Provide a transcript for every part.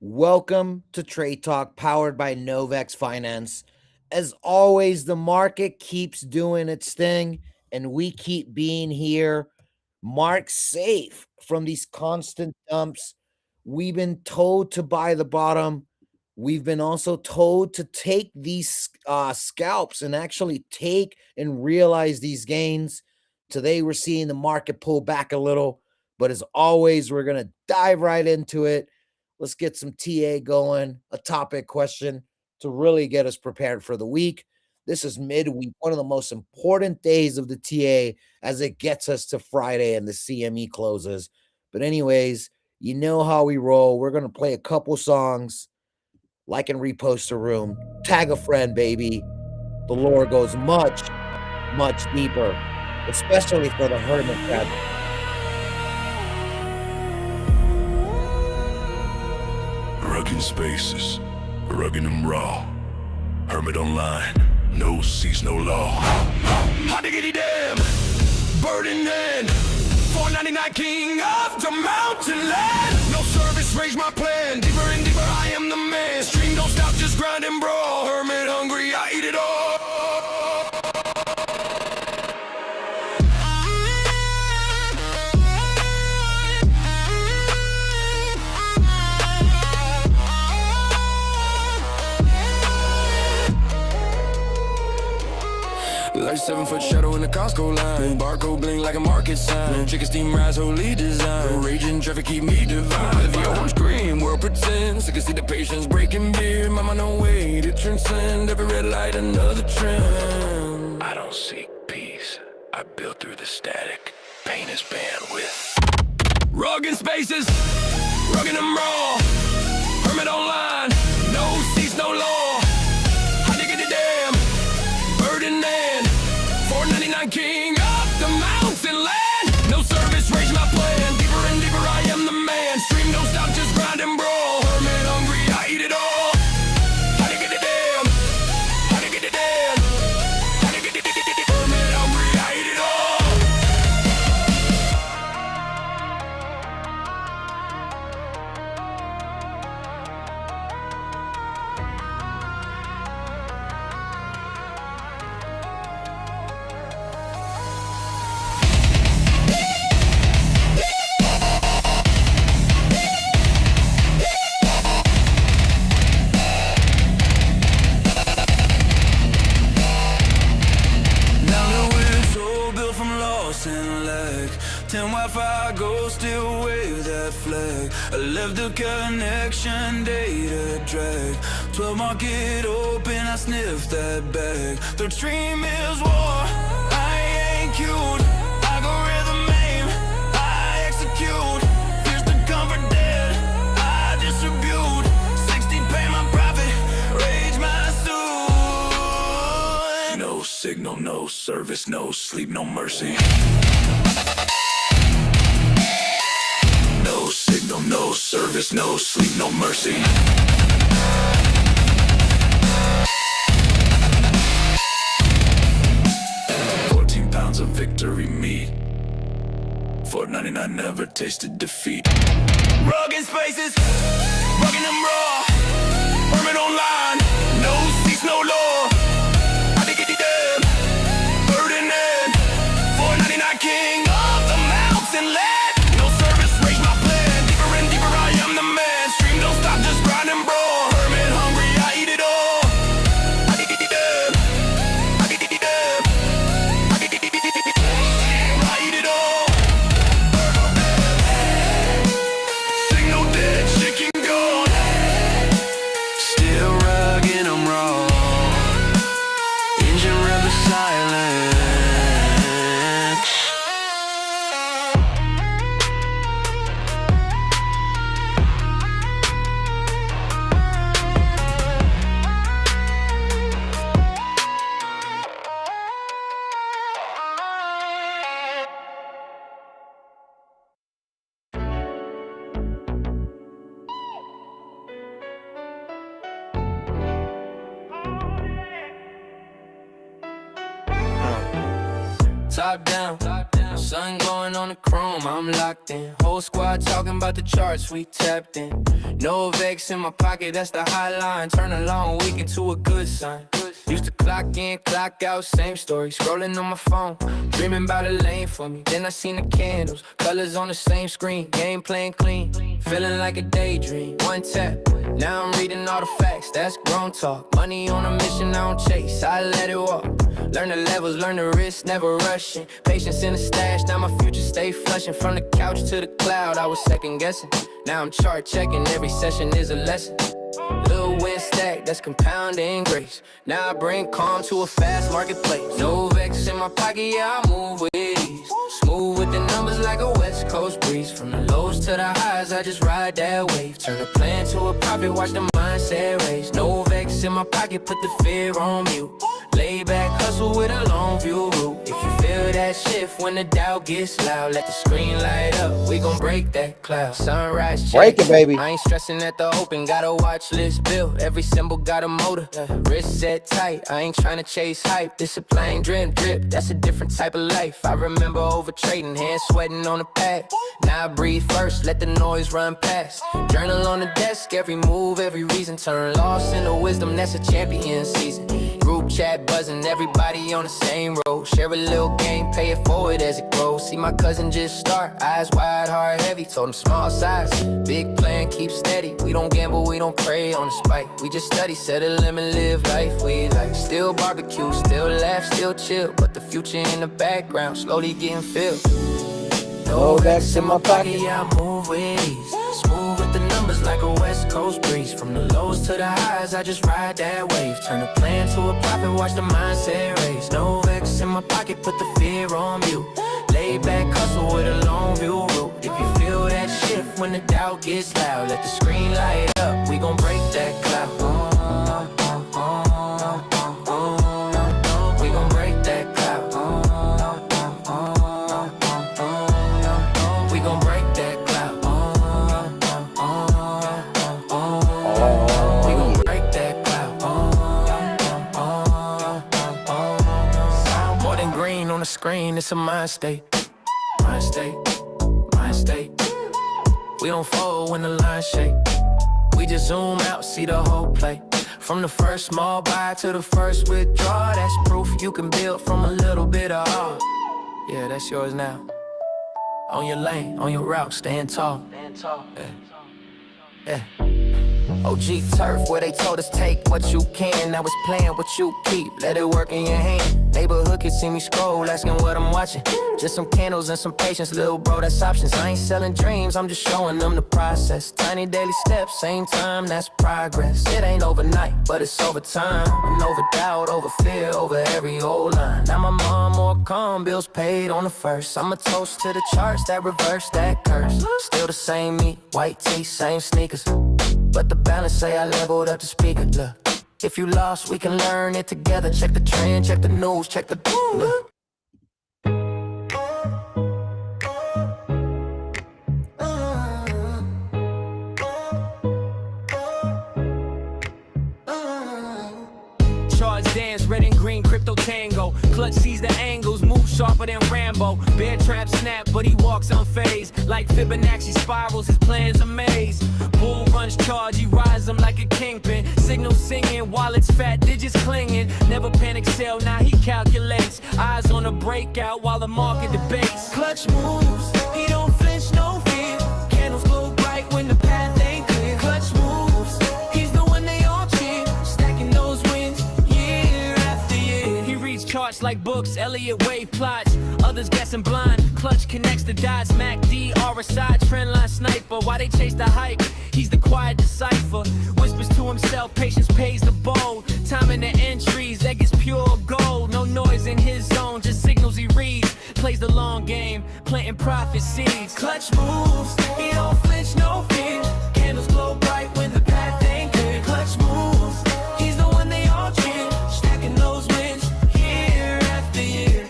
Welcome to Trade Talk, powered by Novex Finance. As always, the market keeps doing its thing, and we keep being here, marked safe from these constant dumps. We've been told to buy the bottom. We've been also told to take these scalps and actually take and realize these gains. Today, we're seeing the market pull back a little, but as always, we're going to dive right into it. Let's get some TA going, a topic question to really get us prepared for the week. This is midweek, one of the most important days of the TA as it gets us to Friday and the CME closes. But, anyways, you know how we roll. We're going to play a couple songs, like and repost a room, tag a friend, baby. The lore goes much, much deeper, especially for the hermit crab. Rugged spaces, rugged and raw. Hermit online, no seats, no law. Hot diggity damn, burden in. 499 king of the mountain land. No service, rage my plan. Deeper and deeper, I am the man. Stream don't stop, just grind and brawl. Hermit hungry, I eat it all. Like 7-foot shadow in the Costco line. Barcode bling like a market sign. Chicken steam rise, holy design. Raging traffic keep me divine. The orange green world pretends. I can see the patience breaking beer. Mama no way to transcend. Every red light another trend. I don't seek peace, I build through the static. Pain is bandwidth. Rugged spaces, rugged and raw. Hermit online, no seats, no law. I dig it damn, burden in. 499 king of the mountain land. No service, rage my plan. Deeper and deeper, I am the man. Stream don't stop, just grind and brawl. Hermit hungry, I eat it all. How to get it damn, how to get it damn, how to get it damn. Hermit hungry, I eat it all. Wi-Fi go still wave that flag. I left the connection data drag. 12 market open, I sniff that bag. Third stream is war, I ain't cute. Algorithm aim, I execute. Fears to comfort dead, I distribute. 60 pay my profit, rage my suit. No signal, no service, no sleep, no mercy. No signal, no service, no sleep, no mercy. £14 of victory meat. $4.99 never tasted defeat. Rugged spaces, rugged and raw. Hermit online, no seats, no law. I think it damn, burden in. 499 king of the mountain land. Top down, Sun going on the chrome, I'm locked in. Whole squad talking about the charts, we tapped in. Novex in my pocket, that's the hotline. Turn a long week into a good sign. Used to clock in, clock out, same story. Scrolling on my phone, dreaming about a lane for me. Then I seen the candles, colors on the same screen. Game playing clean, feeling like a daydream. One tap, now I'm reading all the facts, that's grown talk. Money on a mission, I don't chase, I let it walk. Learn the levels, learn the risk, never rushing. Patience in the stash, now my future stay flushing. From the couch to the cloud, I was second guessing. Now I'm chart checking, every session is a lesson. Little win stack, that's compounding grace. Now I bring calm to a fast marketplace. Novex in my pocket, yeah, I move with ease. Smooth with the numbers like a West Coast breeze. From the lows to the highs, I just ride that wave. Turn a plan to a profit, watch the mindset raise. Novex in my pocket, put the fear on mute. Lay back, hustle with a long view route. If you feel that shift when the doubt gets loud, let the screen light up, we gon' break that cloud. Sunrise check, Break it, baby. I ain't stressing at the open, got a watch list built. Every symbol got a motor, wrist set tight. I ain't tryna chase hype, discipline drip drip, that's a different type of life. I remember over trading, hands sweating on the pad. Now I breathe first, let the noise run past. Journal on the desk, every move, every reason. Turn loss into wisdom, that's a champion season. Group chat buzzing, everybody on the same road. Share a little game, pay it forward as it grows. See my cousin just start, eyes wide, heart heavy. Told him small size, big plan, keep steady. We don't gamble, we don't prey on the spike. We just study, set a limit, live life we like. Still barbecue, still laugh, still chill. But the future in the background, slowly getting filled. Novex in my pocket, yeah, I move with ease. Smooth with the numbers like a West Coast breeze. From the lows to the highs, I just ride that wave. Turn a plan to a profit, watch the mindset raise. Novex in my pocket, put the fear on mute. Lay back, hustle with a long view route. If you feel that shift when the doubt gets loud, let the screen light up, we gon' break that cloud. We gon' break that cloud. We gon' break that cloud. We gon' break that cloud. More than green on the screen, it's a mind state. Mind state, mind state. We don't fold when the line shake. We just zoom out, see the whole play. From the first small buy to the first withdrawal, that's proof you can build from a little bit of all. Yeah, that's yours now. On your lane, on your route, stand tall. Yeah. OG turf, where they told us take what you can. Now it's playing what you keep, let it work in your hand. Neighborhood kids see me scroll, asking what I'm watching. Just some candles and some patience, little bro, that's options. I ain't selling dreams, I'm just showing them the process. Tiny daily steps, same time, that's progress. It ain't overnight, but it's over time. And over doubt, over fear, over every old line. Now my mom more calm, bills paid on the first. I'm a toast to the charts that reverse that curse. Still the same me, white tee, same sneakers. But the balance say I leveled up the speaker. Look, if you lost, we can learn it together. Check the trend, check the news, check the look. Charts dance, red and green, crypto tango. Clutch sees the angles, move sharper than Rambo. Bear trap snap, but he walks unfazed. Like Fibonacci spirals, his plans a maze. Bull runs charge, he rides them like a kingpin. Signal singing, wallets fat, digits clinging. Never panic sell, now he calculates. Eyes on a breakout while the market debates. Clutch moves, he don't flinch, no fear. Candles glow bright when the path ain't clear. Clutch moves, he's the one they all cheer. Stacking those wins, year after year. He reads charts like books, Elliott Wave plots. Others guessing blind, Clutch connects the dots. MACD, RSI, trendline sniper. Why they chase the hype? He's the quiet decipher. Whispers to himself, patience pays the bold. Timing the entries, that gets pure gold. No noise in his zone, just signals he reads. Plays the long game, planting profit seeds. Clutch moves, he don't flinch, no fear. Candles glow bright when the path ain't clear. Clutch moves, he's the one they all cheer. Stacking those wins, year after year.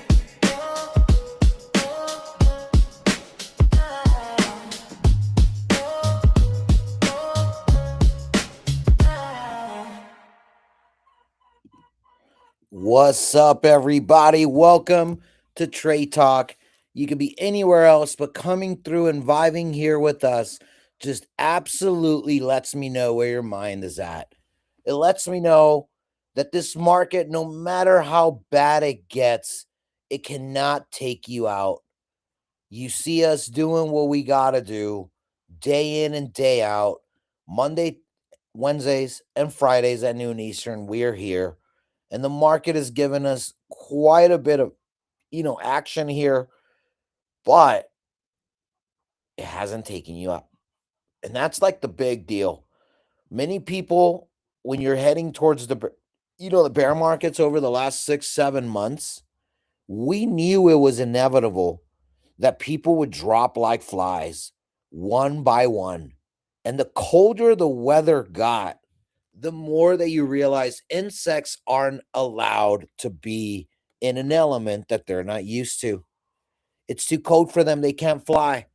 What's up, everybody? Welcome to Trade Talk. You could be anywhere else, but coming through and vibing here with us just absolutely lets me know where your mind is at. It lets me know that this market, no matter how bad it gets, it cannot take you out. You see us doing what we got to do day in and day out. Monday, Wednesdays, and Fridays at noon Eastern, we're here. And the market has given us quite a bit of, action here, but it hasn't taken you up. And that's like the big deal. Many people, when you're heading towards the bear markets over the last 6, 7 months, we knew it was inevitable that people would drop like flies one by one. And the colder the weather got, the more that you realize insects aren't allowed to be in an element that they're not used to. It's too cold for them. They can't fly.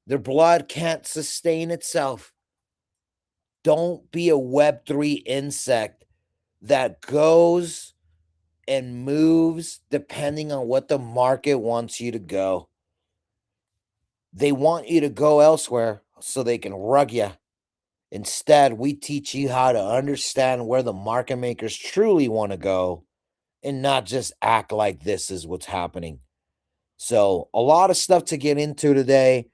Their blood can't sustain itself. Don't be a Web3 insect that goes and moves depending on what the market wants you to go. They want you to go elsewhere so they can rug you. Instead, we teach you how to understand where the market makers truly want to go and not just act like this is what's happening. So, a lot of stuff to get into today,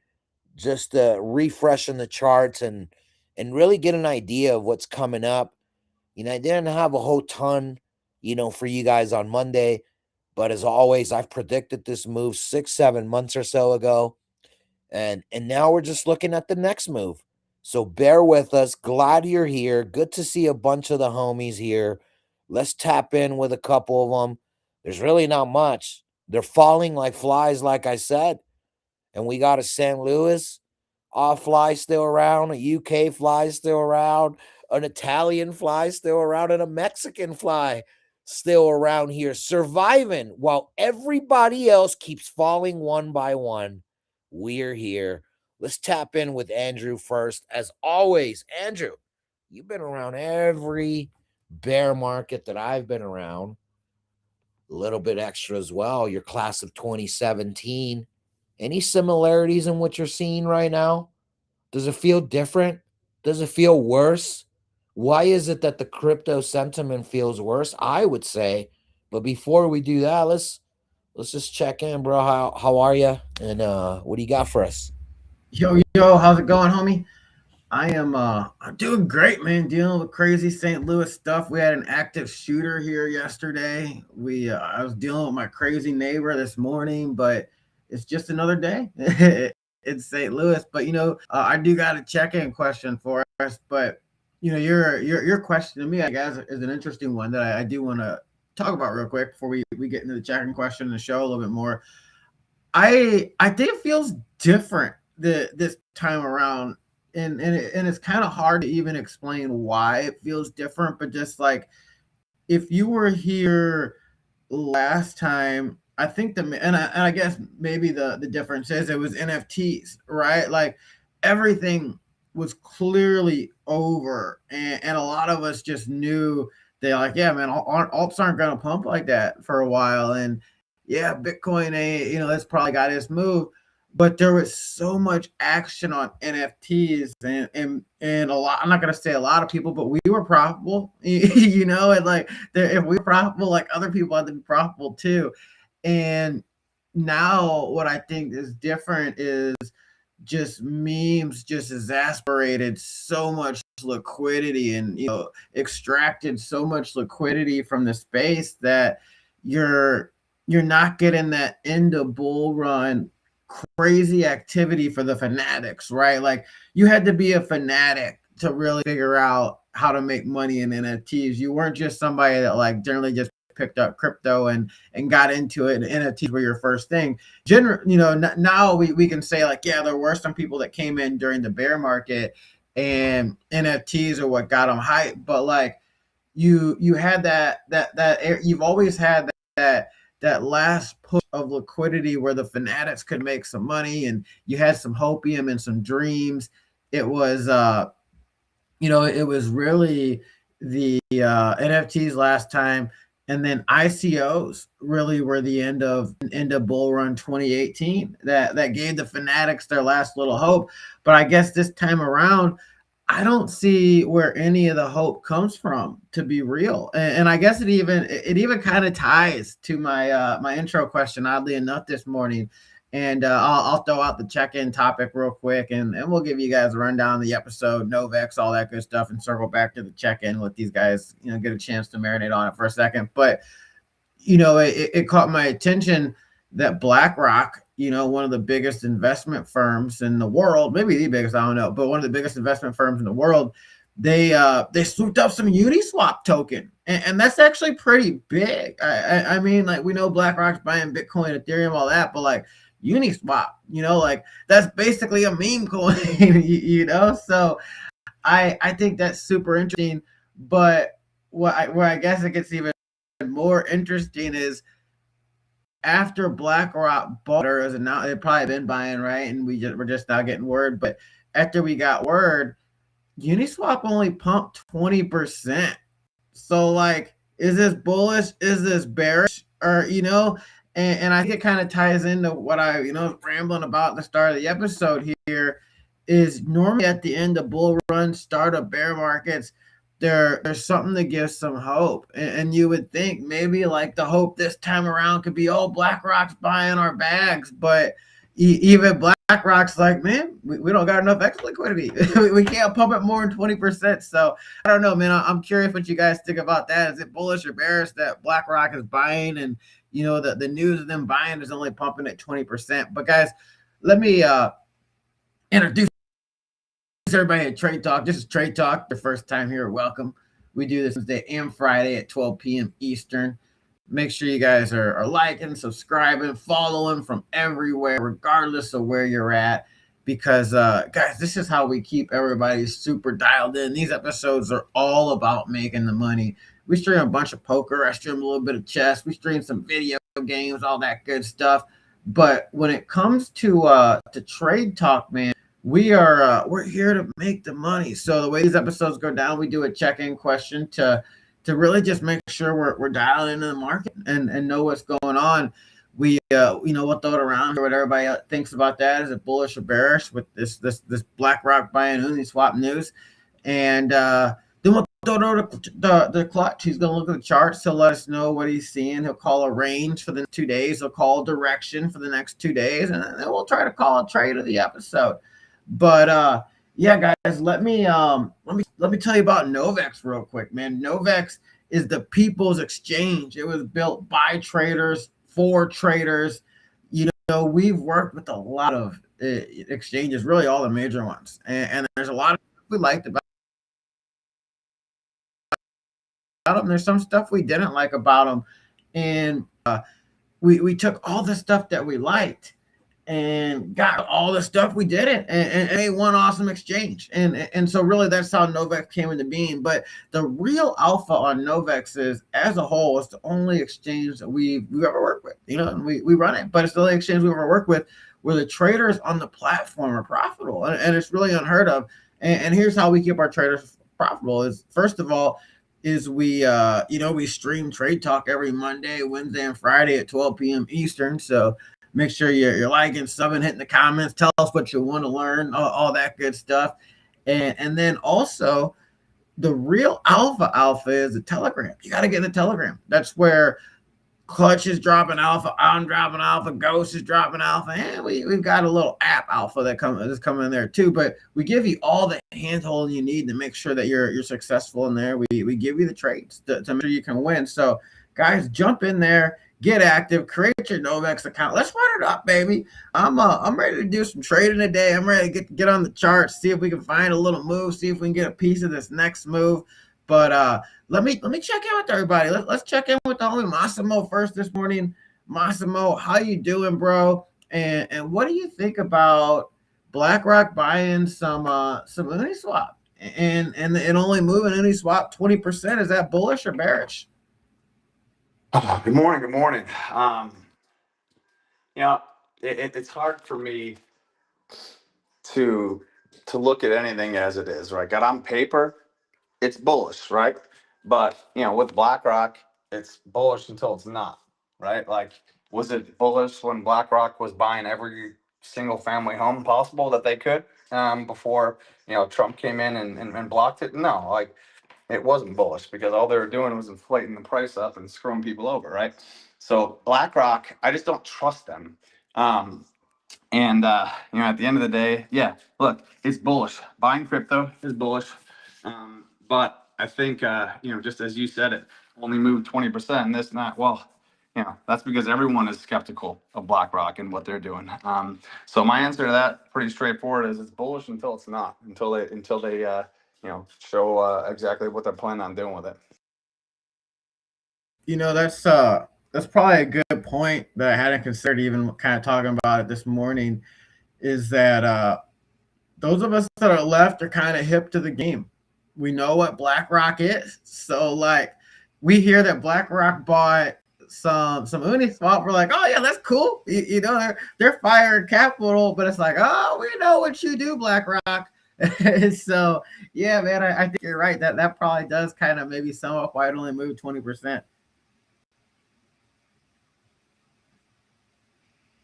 just refreshing the charts and really get an idea of what's coming up. I didn't have a whole ton, for you guys on Monday, but as always, I've predicted this move 6, 7 months or so ago, and now we're just looking at the next move. So bear with us. Glad you're here. Good to see a bunch of the homies here. Let's tap in with a couple of them. There's really not much. They're falling like flies, like I said. And we got a St. Louis fly still around, a UK fly still around, an Italian fly still around, and a Mexican fly still around here, surviving while everybody else keeps falling one by one. We're here. Let's tap in with Andrew first. As always, Andrew, you've been around every bear market that I've been around, a little bit extra as well. Your class of 2017. Any similarities in what you're seeing right now? Does it feel different? Does it feel worse? Why is it that the crypto sentiment feels worse? I would say. But before we do that, let's just check in, bro. How are you? And what do you got for us? Yo, how's it going, homie? I'm doing great, man. Dealing with crazy St. Louis stuff. We had an active shooter here yesterday. We I was dealing with my crazy neighbor this morning, but it's just another day. It's St. Louis, but I do got a check-in question for us. But your question to me, I guess, is an interesting one that I do want to talk about real quick before we get into the check-in question and the show a little bit more. I think it feels different this time around, and it's kind of hard to even explain why it feels different. But just like if you were here last time, I think and I guess maybe the difference is it was NFTs, right? Like everything was clearly over, and a lot of us just knew they're like, yeah, man, alts aren't gonna pump like that for a while, and yeah, Bitcoin, that's probably got its move. But there was so much action on NFTs, and a lot. I'm not gonna say a lot of people, but we were profitable, and like if we were profitable, like other people had to be profitable too. And now what I think is different is just memes just exasperated so much liquidity and extracted so much liquidity from the space that you're you're not getting that end of bull run crazy activity for the fanatics, right? Like you had to be a fanatic to really figure out how to make money in NFTs. You weren't just somebody that like generally just picked up crypto and got into it, and NFTs were your first thing. Now we can say like, yeah, there were some people that came in during the bear market and NFTs are what got them hype, but like you had that you've always had that last push of liquidity where the fanatics could make some money, and you had some hopium and some dreams. It was it was really the NFTs last time, and then ICOs really were the end of bull run 2018. That gave the fanatics their last little hope. But I guess this time around, I don't see where any of the hope comes from, to be real. And I guess it even kind of ties to my intro question, oddly enough, this morning. And I'll throw out the check-in topic real quick, and we'll give you guys a rundown of the episode, Novex, all that good stuff, and circle back to the check-in, let these guys get a chance to marinate on it for a second. But it caught my attention that BlackRock, one of the biggest investment firms in the world, maybe the biggest, I don't know, but one of the biggest investment firms in the world, they swooped up some Uniswap token, and that's actually pretty big. I mean, like, we know BlackRock's buying Bitcoin, Ethereum, all that, but like Uniswap, like that's basically a meme coin, So I think that's super interesting. But where I guess it gets even more interesting is after BlackRock bought, or as now they've probably been buying, right? And we're just now getting word. But after we got word, Uniswap only pumped 20%. So like, is this bullish? Is this bearish? Or and I think it kind of ties into what I rambling about at the start of the episode here, is normally at the end of bull runs, start of bear markets, there's something that gives some hope. And you would think maybe like the hope this time around could be, oh, BlackRock's buying our bags. But even BlackRock's like, man, we don't got enough extra liquidity. We can't pump it more than 20%. So I don't know, man. I'm curious what you guys think about that. Is it bullish or bearish that BlackRock is buying, and the news of them buying is only pumping at 20%? But guys, let me introduce everybody at Trade Talk. This is Trade Talk. Your first time here, welcome. We do this Wednesday and Friday at 12 p.m. Eastern. Make sure you guys are liking, subscribing, following from everywhere, regardless of where you're at. Because, guys, this is how we keep everybody super dialed in. These episodes are all about making the money. We stream a bunch of poker. I stream a little bit of chess. We stream some video games, all that good stuff. But when it comes to Trade Talk, man, we're here to make the money. So the way these episodes go down, we do a check-in question to really just make sure we're dialing into the market and know what's going on. We'll throw it around here, what everybody thinks about that. Is it bullish or bearish with this BlackRock buying Uniswap news? And then we'll throw it over to the clutch. He's going to look at the charts. He'll let us know what he's seeing. He'll call a range for the 2 days. He'll call direction for the next 2 days. And then we'll try to call a trade of the episode. But yeah, guys, let me tell you about Novex real quick, man. Novex is the people's exchange. It was built by traders for traders. We've worked with a lot of exchanges, really all the major ones, and there's a lot of stuff we liked about them. There's some stuff we didn't like about them, and we took all the stuff that we liked and got all the stuff we didn't, and made one awesome exchange. And so really that's how Novex came into being. But the real alpha on Novex is, as a whole, it's the only exchange that we've ever worked with. And we run it, but it's the only exchange we've ever worked with where the traders on the platform are profitable, and it's really unheard of. And here's how we keep our traders profitable: is, first of all, is we stream Trade Talk every Monday, Wednesday, and Friday at 12 p.m. Eastern. So make sure you're liking, subbing, hitting the comments. Tell us what you want to learn, all that good stuff. And then also, the real alpha is the Telegram. You got to get in the Telegram. That's where Clutch is dropping alpha, I'm dropping alpha, Ghost is dropping alpha, and we've got a little app alpha that's coming in there too. But we give you all the handholding you need to make sure that you're successful in there. We give you the trades to make sure you can win. So guys, jump in there, get active, create your Novex account. Let's run it up, baby. I'm ready to do some trading today. I'm ready to get on the charts, see if we can find a little move, see if we can get a piece of this next move. But let me check in with everybody. Let's check in with the homie Massimo first this morning. Massimo, how you doing, bro? And what do you think about BlackRock buying some Uniswap and only moving Uniswap 20%? Is that bullish or bearish? Oh, good morning. Good morning. It's hard for me to look at anything as it is, right? Got on paper, it's bullish, right? But with BlackRock, it's bullish until it's not, right? Like, was it bullish when BlackRock was buying every single family home possible that they could, before Trump came in and blocked it? No, like, it wasn't bullish because all they were doing was inflating the price up and screwing people over, right? So BlackRock, I just don't trust them. Um, and at the end of the day, yeah, look, it's bullish. Buying crypto is bullish. But I think just as you said, it only moved 20% and this and that. Well, that's because everyone is skeptical of BlackRock and what they're doing. So my answer to that, pretty straightforward, is it's bullish until it's not, until they show exactly what they're planning on doing with it. That's probably a good point that I hadn't considered even kind of talking about it this morning. Is that those of us that are left are kind of hip to the game. We know what BlackRock is, so like we hear that BlackRock bought some Uniswap. We're like, oh yeah, that's cool. They're firing capital, but it's like, oh, we know what you do, BlackRock. So yeah, man, I think you're right. That probably does kind of maybe sum up why it only moved 20%.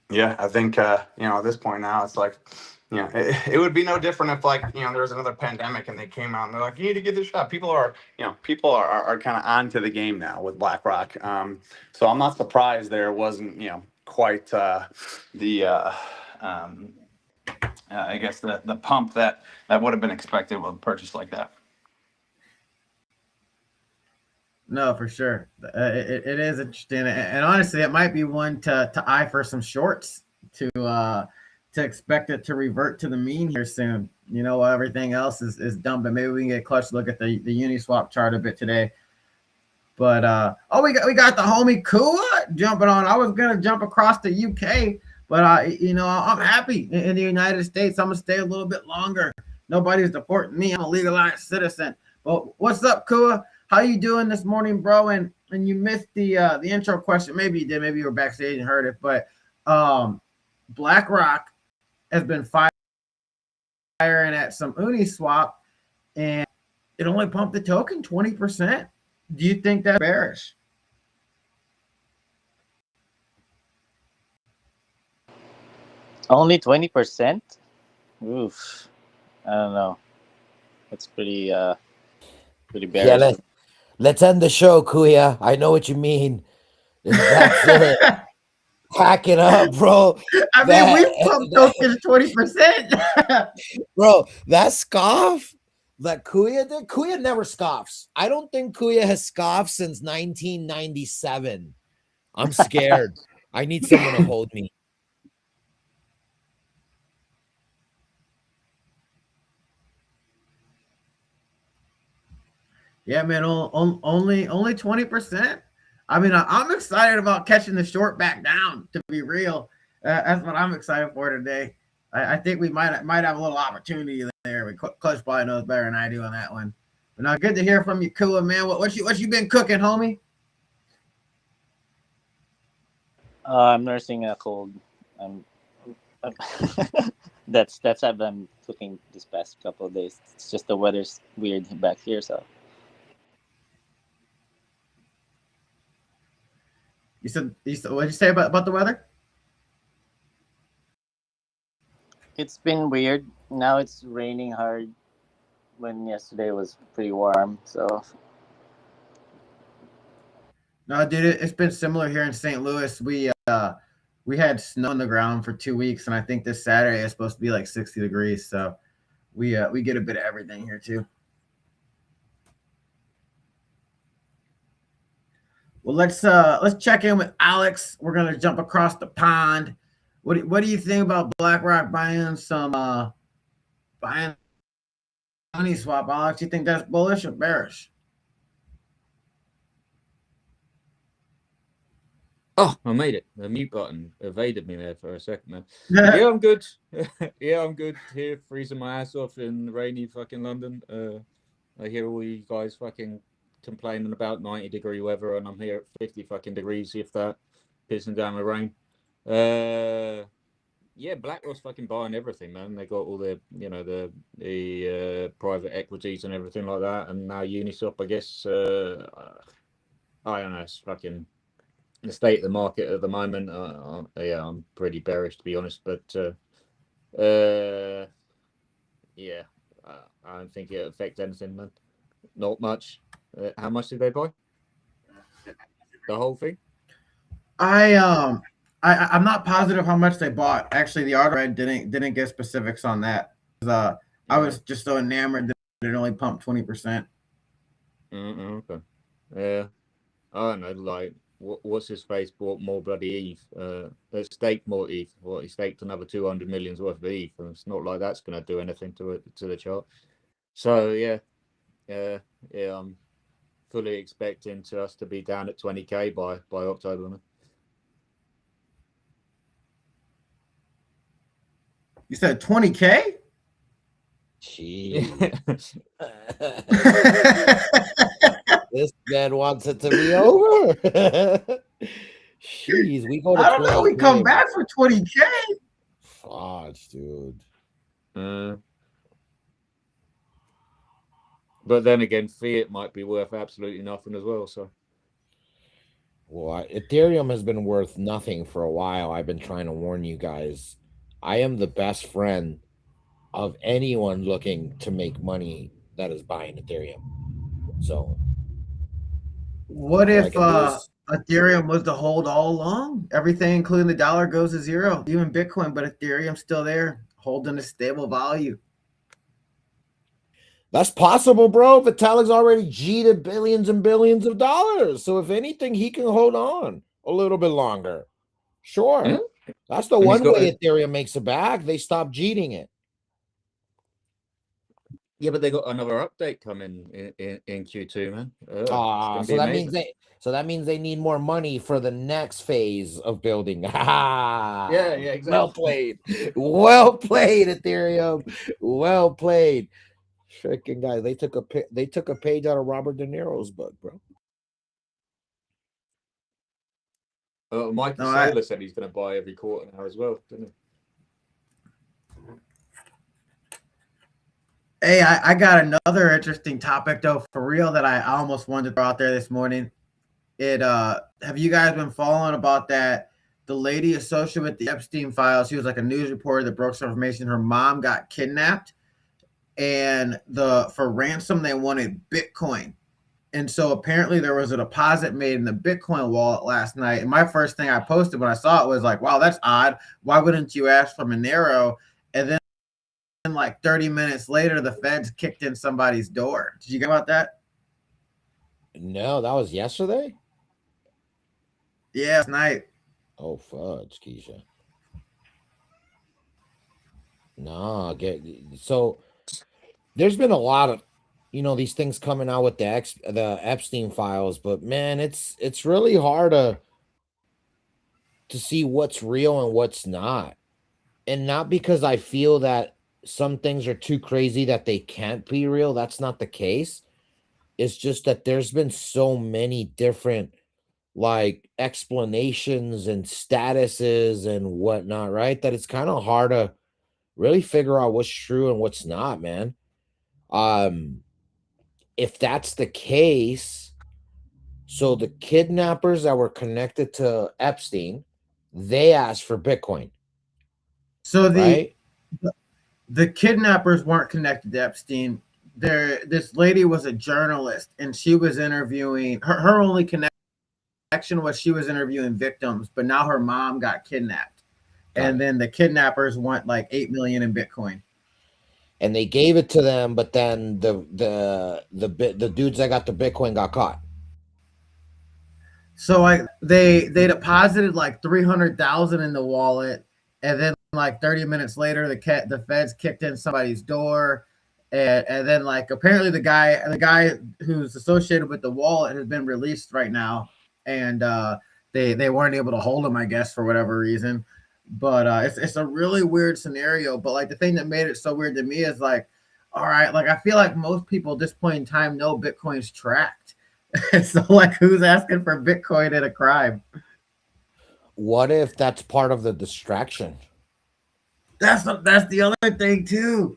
Yeah, I think at this point now it's like, it would be no different if, like, there was another pandemic and they came out and they're like, you need to get this shot. People are kind of onto the game now with BlackRock. So I'm not surprised there wasn't quite the I guess the pump that would have been expected with a purchase like that. No, for sure. It is interesting, and honestly, it might be one to eye for some shorts to expect it to revert to the mean here soon. While everything else is dumping. Maybe we can get a close look at the Uniswap chart a bit today. But we got the homie Kua jumping on. I was gonna jump across the UK, but I'm happy in the United States. I'm gonna stay a little bit longer. Nobody's deporting me. I'm a legalized citizen. But what's up, Kua? How you doing this morning, bro? And you missed the intro question. Maybe you did. Maybe you were backstage and heard it. But BlackRock has been firing at some Uniswap, and it only pumped the token 20%. Do you think that's bearish? Only 20%? Oof. I don't know. That's pretty Yeah, bearish. let's end the show, Kuya. I know what you mean. That's it. Pack it up, bro. I mean, we pumped tokens 20%. Bro, that scoff that Kuya did, Kuya never scoffs. I don't think Kuya has scoffed since 1997. I'm scared. I need someone to hold me. Yeah, man, only 20%. I mean, I'm excited about catching the short back down. To be real, that's what I'm excited for today. I think we might have a little opportunity there. Clutch probably knows better than I do on that one. But now, good to hear from you, Kua, man. What you been cooking, homie? I'm nursing a cold. I'm that's what I'm cooking this past couple of days. It's just the weather's weird back here, so You said what did you say about the weather? it's been weird. Now it's raining hard when yesterday was pretty warm. So No, dude, it's been similar here in St. Louis. We had snow on the ground for 2 weeks, and I think this Saturday is supposed to be like 60 degrees. So we get a bit of everything here too. Well, let's check in with Alex. We're gonna jump across the pond. What do you think about BlackRock buying Uniswap, Alex? You think that's bullish or bearish? Oh, I made it. The mute button evaded me there for a second, man. Yeah, I'm good. Yeah, I'm good here, freezing my ass off in rainy fucking London. I hear all you guys fucking complaining about 90-degree weather, and I'm here at 50 fucking degrees, if that, pissing down the rain. Yeah, BlackRock's fucking buying everything, man. They got all the, the private equities and everything like that, and now Uniswap, I guess. I don't know. It's fucking the state of the market at the moment. Yeah, I'm pretty bearish to be honest. But uh, yeah, I don't think it affects anything, man. Not much. How much did they buy? The whole thing? I I'm not positive how much they bought. Actually, the article I read didn't get specifics on that. I Yeah. was just so enamored that it only pumped 20%. Okay. Yeah. I don't know. Like, what's his face bought more bloody ETH? Staked more ETH. What, he staked another 200 million's worth of ETH. And it's not like that's going to do anything to it, to the chart. So yeah, yeah. I'm fully expecting to us to be down at 20K by October. Man. You said 20K? Jeez. This man wants it to be over. Jeez, we go to I don't know. We come 20K. back for 20K. Fudge, dude. uh, but then again, fiat might be worth absolutely nothing as well. So Well, Ethereum has been worth nothing for a while. I've been trying to warn you guys. I am the best friend of anyone looking to make money that is buying Ethereum. So What all I if can do is Ethereum was to hold all along? Everything, including the dollar, goes to zero. Even Bitcoin, but Ethereum's still there, holding a stable value. that's possible, bro. Vitalik's already G'd billions and billions of dollars. So if anything, he can hold on a little bit longer. Sure. yeah, That's the and he's one got way a, Ethereum makes it back. They stop G'ing it. yeah, but they got another update coming in Q2, man. It's gonna be So that means amazing. they need more money for the next phase of building. Yeah, yeah, Well exactly. played. Well played, Ethereum. Well played. Freaking guys, they took a page out of Robert De Niro's book, bro. Michael No, I Saylor said he's going to buy every quarter now as well, didn't Hey, I got another interesting topic though, for real, that I almost wanted to throw out there this morning. It Have you guys been following about that? The lady associated with the Epstein files, she was like a news reporter that broke some information. Her mom got kidnapped, and for ransom they wanted Bitcoin. And so apparently there was a deposit made in the Bitcoin wallet last night. And my first thing I posted when I saw it was like, wow, that's odd. Why wouldn't you ask for Monero? And then like 30 minutes later, the feds kicked in somebody's door. Did you get about that? No, that was yesterday. Yeah, last night. Oh fudge, Keisha. Nah, get so there's been a lot of these things coming out with the Epstein files, but man, it's really hard to see what's real and what's not. And not because I feel that some things are too crazy that they can't be real. That's not the case. It's just that there's been so many different like explanations and statuses and whatnot, right? That it's kind of hard to really figure out what's true and what's not, man. Um, if that's the case, so the kidnappers that were connected to Epstein, they asked for Bitcoin, So right? the kidnappers weren't connected to Epstein. This lady was a journalist, and she was interviewing. Her only connection was she was interviewing victims, but now her mom got kidnapped, Got and it. then the kidnappers want like 8 million in Bitcoin. And they gave it to them, but then the dudes that got the Bitcoin got caught. So like they deposited like 300,000 in the wallet, and then like 30 minutes later, the feds kicked in somebody's door, and then like apparently the guy who's associated with the wallet has been released right now, and they weren't able to hold him, I guess, for whatever reason. But it's a really weird scenario. But like the thing that made it so weird to me is like, all right, like I feel like most people at this point in time know Bitcoin's tracked. So like who's asking for Bitcoin in a crime? What if that's part of the distraction? That's the other thing too.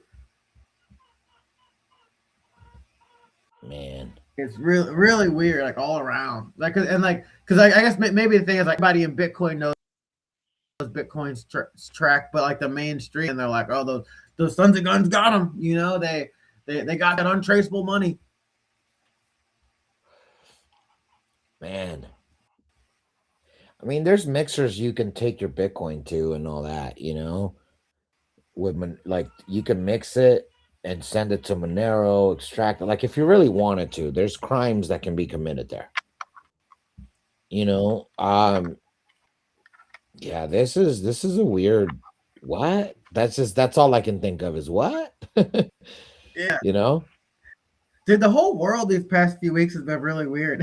Man. It's really weird, like all around. Like and like because I guess maybe the thing is like everybody in Bitcoin knows Bitcoin's track, but like the mainstream, and they're like, oh, those sons of guns got them. You know, they got that untraceable money. Man. I mean, there's mixers you can take your Bitcoin to and all that, with like you can mix it and send it to Monero, extract it. Like if you really wanted to, there's crimes that can be committed there. You know, yeah, this is a weird what? That's all I can think of is what? Yeah, you know? dude, the whole world these past few weeks has been really weird.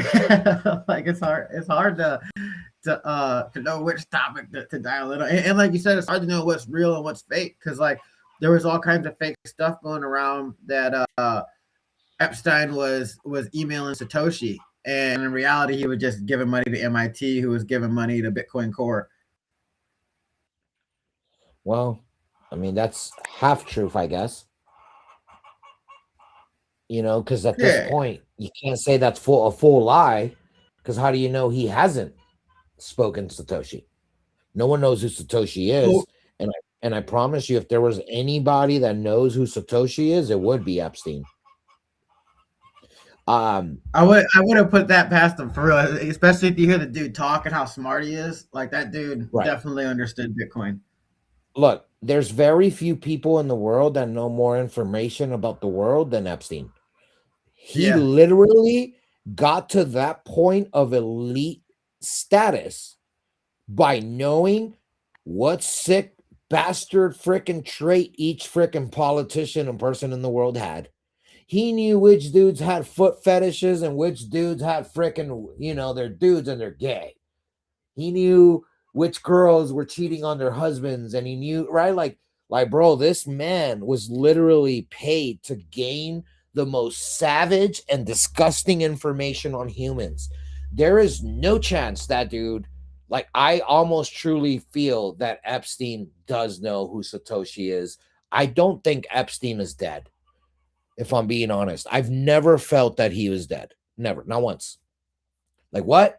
Like it's hard to know which topic to dial in on. And like you said, it's hard to know what's real and what's fake because like there was all kinds of fake stuff going around that Epstein was emailing Satoshi, and in reality, he was just giving money to MIT, who was giving money to Bitcoin Core. Well, I mean, that's half truth, I guess. Because at this Yeah. point, you can't say that's a full lie, because how do you know he hasn't spoken to Satoshi? No one knows who Satoshi Well, is, and I promise you, if there was anybody that knows who Satoshi is, it would be Epstein. Um, I would have put that past him for real, especially if you hear the dude talk and how smart he is. Like that dude right. definitely understood Bitcoin. Look, there's very few people in the world that know more information about the world than Epstein. He Yeah. literally got to that point of elite status by knowing what sick bastard freaking trait each freaking politician and person in the world had. He knew which dudes had foot fetishes and which dudes had freaking, they're dudes and they're gay. He knew which girls were cheating on their husbands, and he knew, right? Like, bro, this man was literally paid to gain the most savage and disgusting information on humans. There is no chance that dude, like, I almost truly feel that Epstein does know who Satoshi is. I don't think Epstein is dead, if I'm being honest. I've never felt that he was dead. Never, not once. Like, what?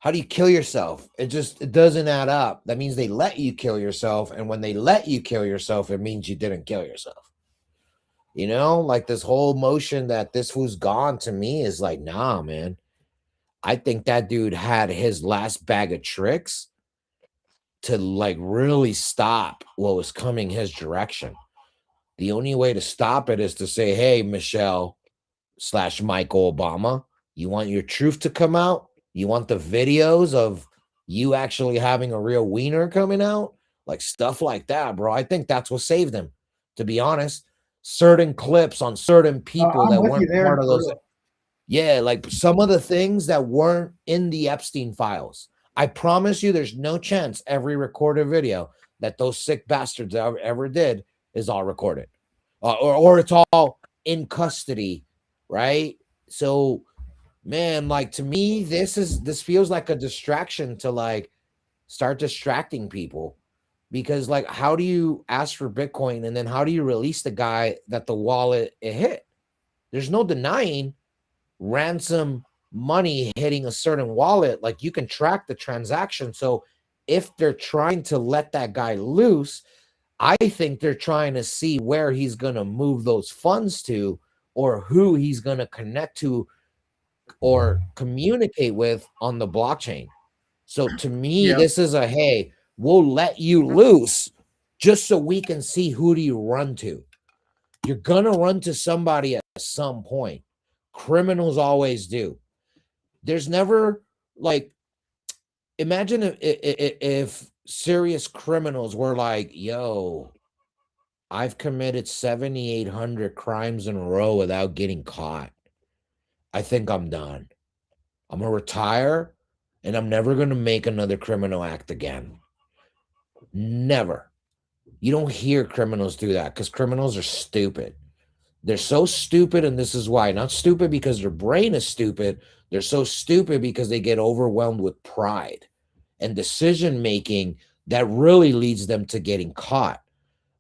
How do you kill yourself? It doesn't add up. That means they let you kill yourself. And when they let you kill yourself, it means you didn't kill yourself. Like this whole motion that this fool's gone to me is like, nah, man. I think that dude had his last bag of tricks to like really stop what was coming his direction. The only way to stop it is to say, hey, Michelle/Michael Obama, you want your truth to come out? You want the videos of you actually having a real wiener coming out? Like stuff like that, bro. I think that's what saved him, to be honest. Certain clips on certain people I'm that with you weren't part there of for those. real. Yeah, like some of the things that weren't in the Epstein files. I promise you, there's no chance every recorded video that those sick bastards ever did is all recorded, or it's all in custody, right? So, man, like to me, this feels like a distraction to like start distracting people, because like, how do you ask for Bitcoin and then how do you release the guy that the wallet it hit? There's no denying ransom money hitting a certain wallet. Like you can track the transaction. So if they're trying to let that guy loose, I think they're trying to see where he's going to move those funds to, or who he's going to connect to or communicate with on the blockchain. So to me, Yep. this is a, hey, we'll let you loose just so we can see who do you run to. You're going to run to somebody at some point. Criminals always do. There's never like, imagine if serious criminals were like, yo, I've committed 7,800 crimes in a row without getting caught. I think I'm done. I'm going to retire and I'm never going to make another criminal act again. Never. You don't hear criminals do that because criminals are stupid. They're so stupid, and this is why. Not stupid because their brain is stupid. They're so stupid because they get overwhelmed with pride and decision making that really leads them to getting caught.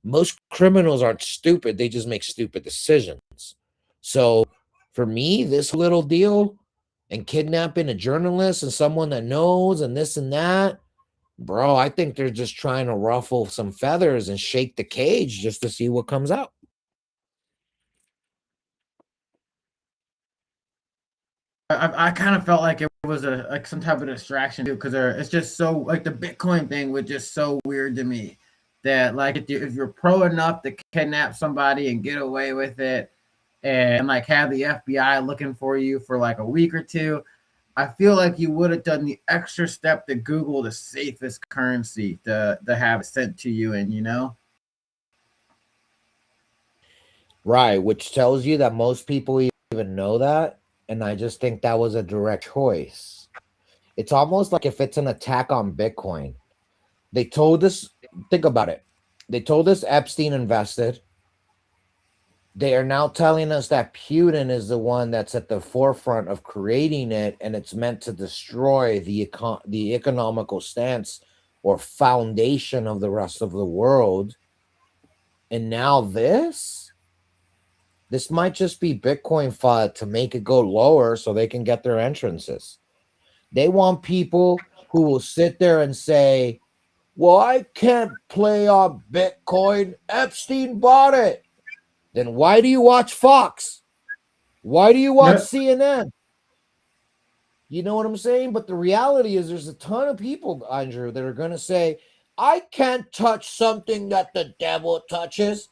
Most criminals aren't stupid. They just make stupid decisions. So For me, this little deal and kidnapping a journalist and someone that knows and this and that, bro, I think they're just trying to ruffle some feathers and shake the cage just to see what comes out. I kind of felt like it was a like some type of distraction too, because it's just so like the Bitcoin thing was just so weird to me that like if you're pro enough to kidnap somebody and get away with it and like have the FBI looking for you for like a week or two, I feel like you would have done the extra step to Google the safest currency to have sent to you, and you know. Right, which tells you that most people even know that. And I just think that was a direct choice. It's almost like if it's an attack on Bitcoin. They told us, think about it. They told us Epstein invested. They are now telling us that Putin is the one that's at the forefront of creating it, and it's meant to destroy the economical stance or foundation of the rest of the world. And now this might just be Bitcoin fought to make it go lower so they can get their entrances. They want people who will sit there and say, well, I can't play on Bitcoin. Epstein bought it. Then why do you watch Fox? Why do you watch Yeah, CNN? You know what I'm saying? But the reality is there's a ton of people, Andrew, that are going to say, I can't touch something that the devil touches,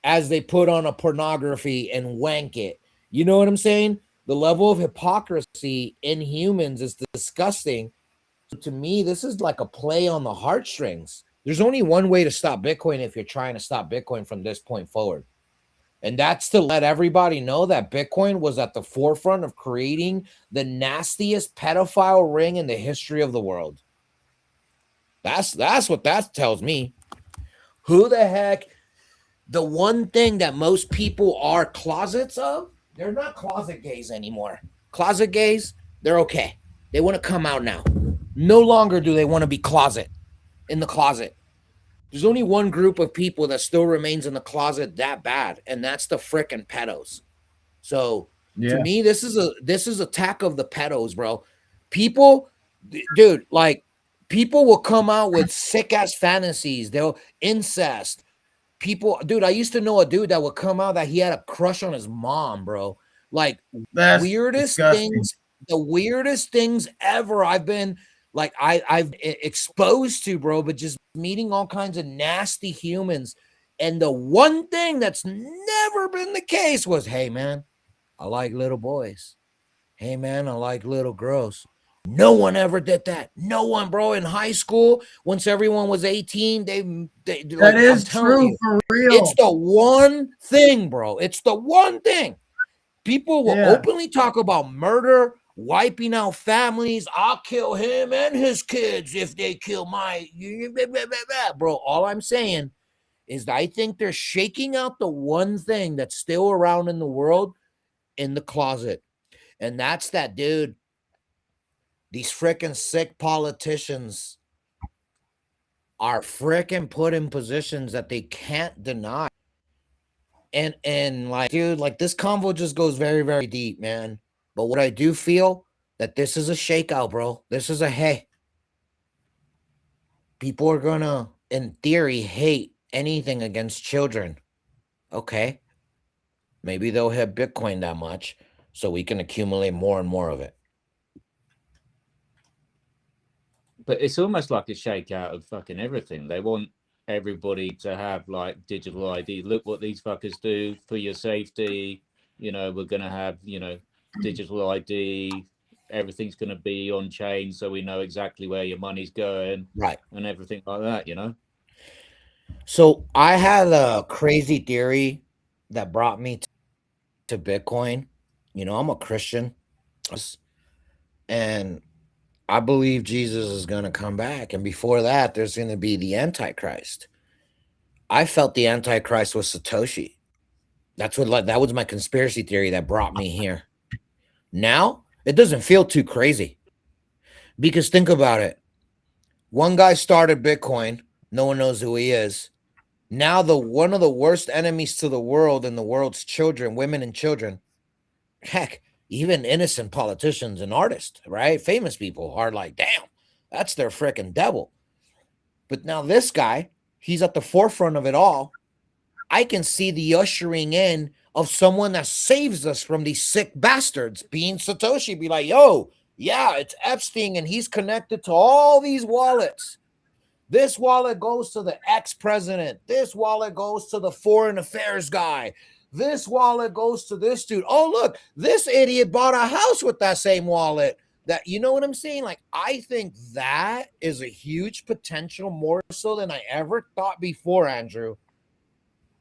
as they put on a pornography and wank it. You know what I'm saying? The level of hypocrisy in humans is disgusting. To me, this is like a play on the heartstrings. There's only one way to stop Bitcoin if you're trying to stop Bitcoin from this point forward. And that's to let everybody know that Bitcoin was at the forefront of creating the nastiest pedophile ring in the history of the world. That's what that tells me. Who the heck? The one thing that most people are closets of, they're not closet gays anymore. Closet gays, they're okay. They want to come out now. No longer do they want to be closet in the closet. There's only one group of people that still remains in the closet that bad, and that's the frickin' pedos. So to yeah, me, this is attack of the pedos, bro. People, dude, like people will come out with sick ass fantasies. They'll incest, people, dude. I used to know a dude that would come out that he had a crush on his mom, bro. Like that's weirdest disgusting. things, the weirdest things ever I've been like I've exposed to, bro, but just meeting all kinds of nasty humans. And the one thing that's never been the case was, hey man, I like little boys. Hey man, I like little girls. No one ever did that. No one, bro. In high school, once everyone was 18, they That like, I'm is telling true you, for it's real. the one thing, bro. It's the one thing. People will Yeah, openly talk about murder, wiping out families. I'll kill him and his kids if they kill my bro. All I'm saying is I think they're shaking out the one thing that's still around in the world in the closet. And that's that, dude. These freaking sick politicians are freaking put in positions that they can't deny. And like, dude, like this convo just goes very, very deep, man. But what I do feel that this is a shakeout, bro. This is a hey. People are gonna, in theory, hate anything against children. Okay. Maybe they'll hit Bitcoin that much so we can accumulate more and more of it. But it's almost like a shakeout of fucking everything. They want everybody to have like digital ID. Look what these fuckers do for your safety. We're gonna have, digital ID. Everything's gonna be on chain, so we know exactly where your money's going Right. and everything like that. So I had a crazy theory that brought me to Bitcoin. You know, I'm a Christian, and I believe Jesus is going to come back. And before that, there's going to be the Antichrist. I felt the Antichrist was Satoshi. That's what, like, that was my conspiracy theory that brought me here. Now, it doesn't feel too crazy because think about it. One guy started Bitcoin. No one knows who he is. Now, the one of the worst enemies to the world and the world's children, women and children, Heck, even innocent politicians and artists, right? Famous people are like, damn, that's their freaking devil. But now this guy, he's at the forefront of it all. I can see the ushering in of someone that saves us from these sick bastards, being Satoshi. Be like, yo, yeah, it's Epstein, and he's connected to all these wallets. This wallet goes to the ex president. This wallet goes to the foreign affairs guy. This wallet goes to this dude. Oh, look, this idiot bought a house with that same wallet. That, you know what I'm saying? Like, I think that is a huge potential, more so than I ever thought before, Andrew.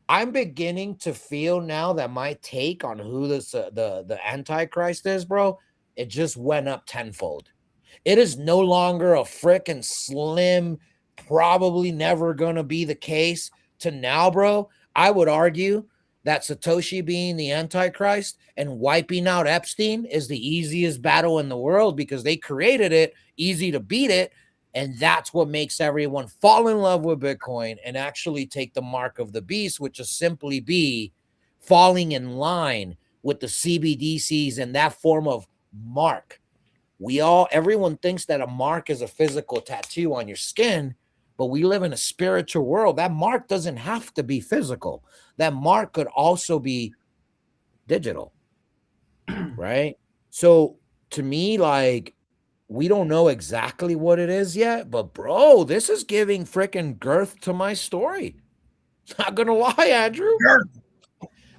I'm beginning to feel now that my take on who this the Antichrist is, bro, it just went up tenfold. It is no longer a freaking slim, probably never gonna be the case to now, bro. I would argue that Satoshi being the Antichrist and wiping out Epstein is the easiest battle in the world because they created it, easy to beat it. And that's what makes everyone fall in love with Bitcoin and actually take the mark of the beast, which is simply be falling in line with the CBDCs and that form of mark. Everyone thinks that a mark is a physical tattoo on your skin, but we live in a spiritual world. That mark doesn't have to be physical. That mark could also be digital, right? So to me, like, we don't know exactly what it is yet, but bro, this is giving freaking girth to my story. Not gonna lie, Andrew.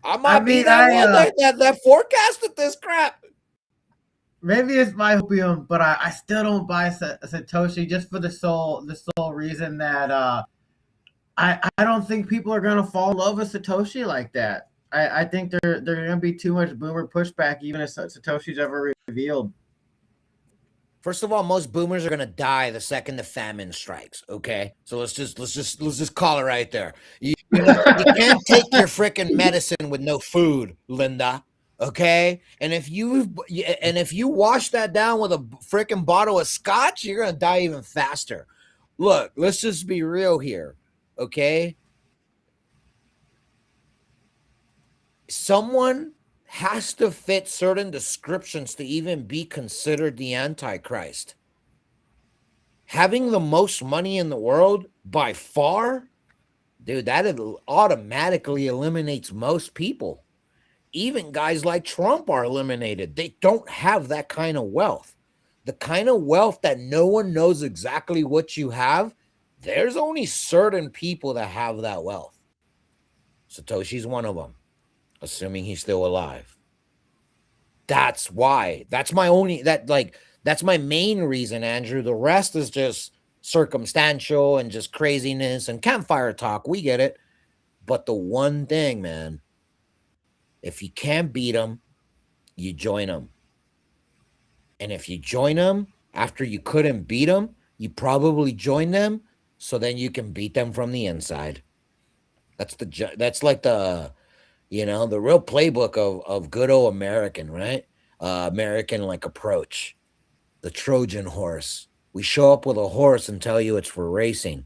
I I might be mean, that one that forecasted this crap. maybe it's my opium, but I still don't buy Satoshi just for the sole reason that I don't think people are gonna fall in love with Satoshi like that. I think there's gonna be too much boomer pushback even if Satoshi's ever revealed. First of all, most boomers are gonna die the second the famine strikes. Okay, so let's just call it right there. You can't take your freaking medicine with no food, Linda. Okay, and if you wash that down with a freaking bottle of scotch, you're gonna die even faster. Look, let's just be real here. Okay, someone has to fit certain descriptions to even be considered the Antichrist. Having the most money in the world by far, dude, that automatically eliminates most people. Even guys like Trump are eliminated. They don't have that kind of wealth. The kind of wealth that no one knows exactly what you have, there's only certain people that have that wealth. Satoshi's one of them, assuming he's still alive. That's why. That's my main reason, Andrew. The rest is just circumstantial and just craziness and campfire talk. We get it. But the one thing, man, if you can't beat them, you join them. And if you join them after you couldn't beat them, you probably join them so then you can beat them from the inside. That's like the real playbook of good old American, right? American like approach. The Trojan horse. We show up with a horse and tell you it's for racing.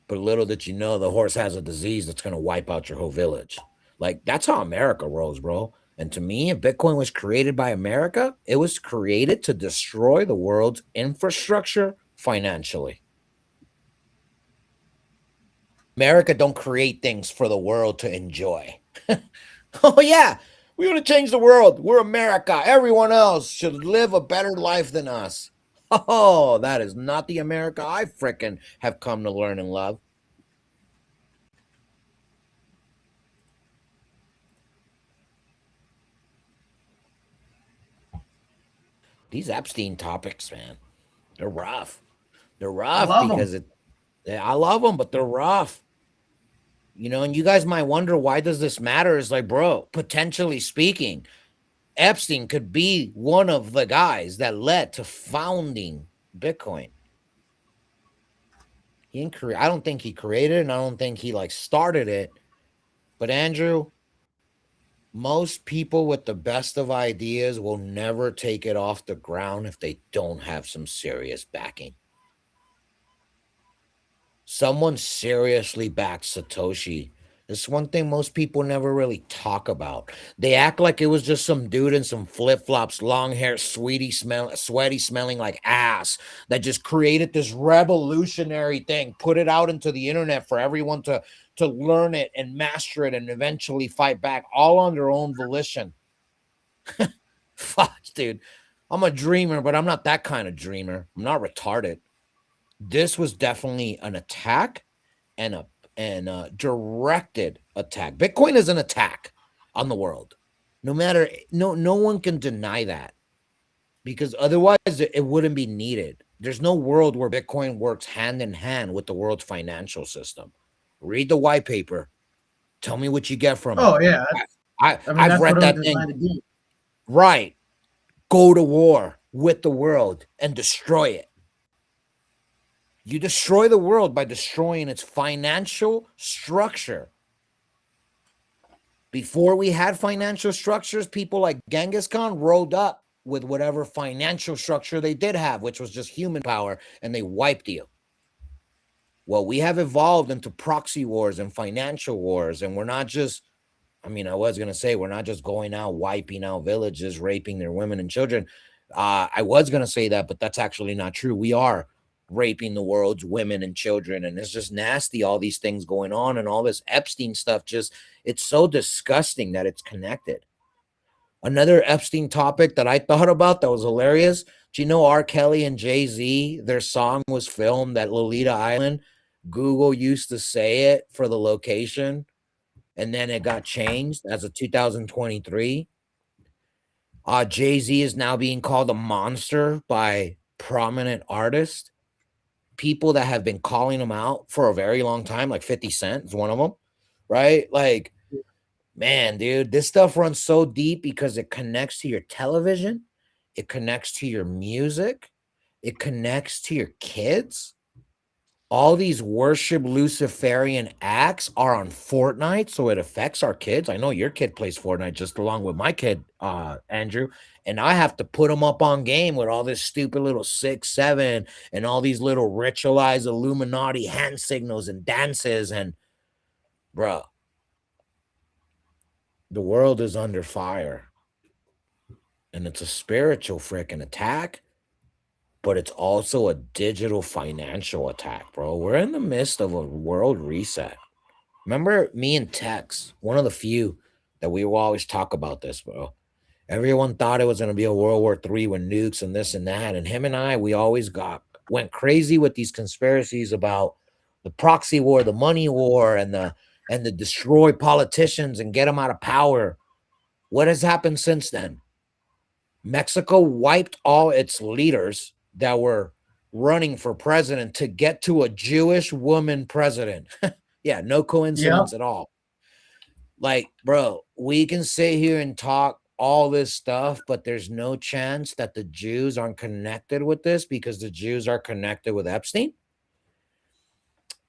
But little did you know the horse has a disease that's going to wipe out your whole village. Like, that's how America rolls, bro. And to me, if Bitcoin was created by America, it was created to destroy the world's infrastructure financially. America don't create things for the world to enjoy. Oh, yeah. We want to change the world. We're America. Everyone else should live a better life than us. Oh, that is not the America I frickin' have come to learn and love. These Epstein topics, man, they're rough. They're I rough love them. because I love them, but they're rough. And you guys might wonder, why does this matter? Is like, bro, potentially speaking, Epstein could be one of the guys that led to founding Bitcoin. I don't think he created it, and I don't think he like started it. But Andrew, most people with the best of ideas will never take it off the ground if they don't have some serious backing. Someone seriously backed Satoshi It's one thing most people never really talk about. They act like it was just some dude in some flip flops, long hair, sweaty smelling like ass that just created this revolutionary thing, put it out into the internet for everyone to learn it and master it and eventually fight back all on their own volition. Fuck, dude. I'm a dreamer, but I'm not that kind of dreamer. I'm not retarded. This was definitely an attack and a directed attack. Bitcoin is an attack on the world. No one can deny that because otherwise it wouldn't be needed. There's no world where Bitcoin works hand in hand with the world's financial system. Read the white paper. Tell me what you get from it. Oh yeah, I mean I've that's what read it was that thing. designed to do. Right. Go to war with the world and destroy it. You destroy the world by destroying its financial structure. Before we had financial structures, people like Genghis Khan rolled up with whatever financial structure they did have, which was just human power, and they wiped you. Well, we have evolved into proxy wars and financial wars, and we're not just, I mean, I was going to say, we're not just going out, wiping out villages, raping their women and children. I was going to say that, but that's actually not true. We are raping the world's women and children, and it's just nasty, all these things going on, and all this Epstein stuff, just, it's so disgusting that it's connected. Another Epstein topic that I thought about that was hilarious. Do you know R. Kelly and Jay-Z, their song was filmed at Lolita Island? Google used to say it for the location, and then it got changed as of 2023. Jay-Z is now being called a monster by prominent artists, people that have been calling him out for a very long time, like 50 Cent is one of them, right? Like, man, dude, this stuff runs so deep because it connects to your television, it connects to your music, it connects to your kids. All these worship Luciferian acts are on Fortnite, so it affects our kids. I know your kid plays Fortnite just along with my kid, Andrew, and I have to put them up on game with all this stupid little 6, 7, and all these little ritualized Illuminati hand signals and dances, and bro, the world is under fire, and it's a spiritual freaking attack, but it's also a digital financial attack, bro. We're in the midst of a world reset. Remember me and Tex, one of the few that we will always talk about this, bro. Everyone thought it was going to be a World War III with nukes and this and that. And him and I, we always went crazy with these conspiracies about the proxy war, the money war, and the destroy politicians and get them out of power. What has happened since then? Mexico wiped all its leaders that were running for president to get to a Jewish woman president. Yeah, no Yeah, coincidence at all. Like, bro, we can sit here and talk all this stuff, but there's no chance that the Jews aren't connected with this because the Jews are connected with Epstein.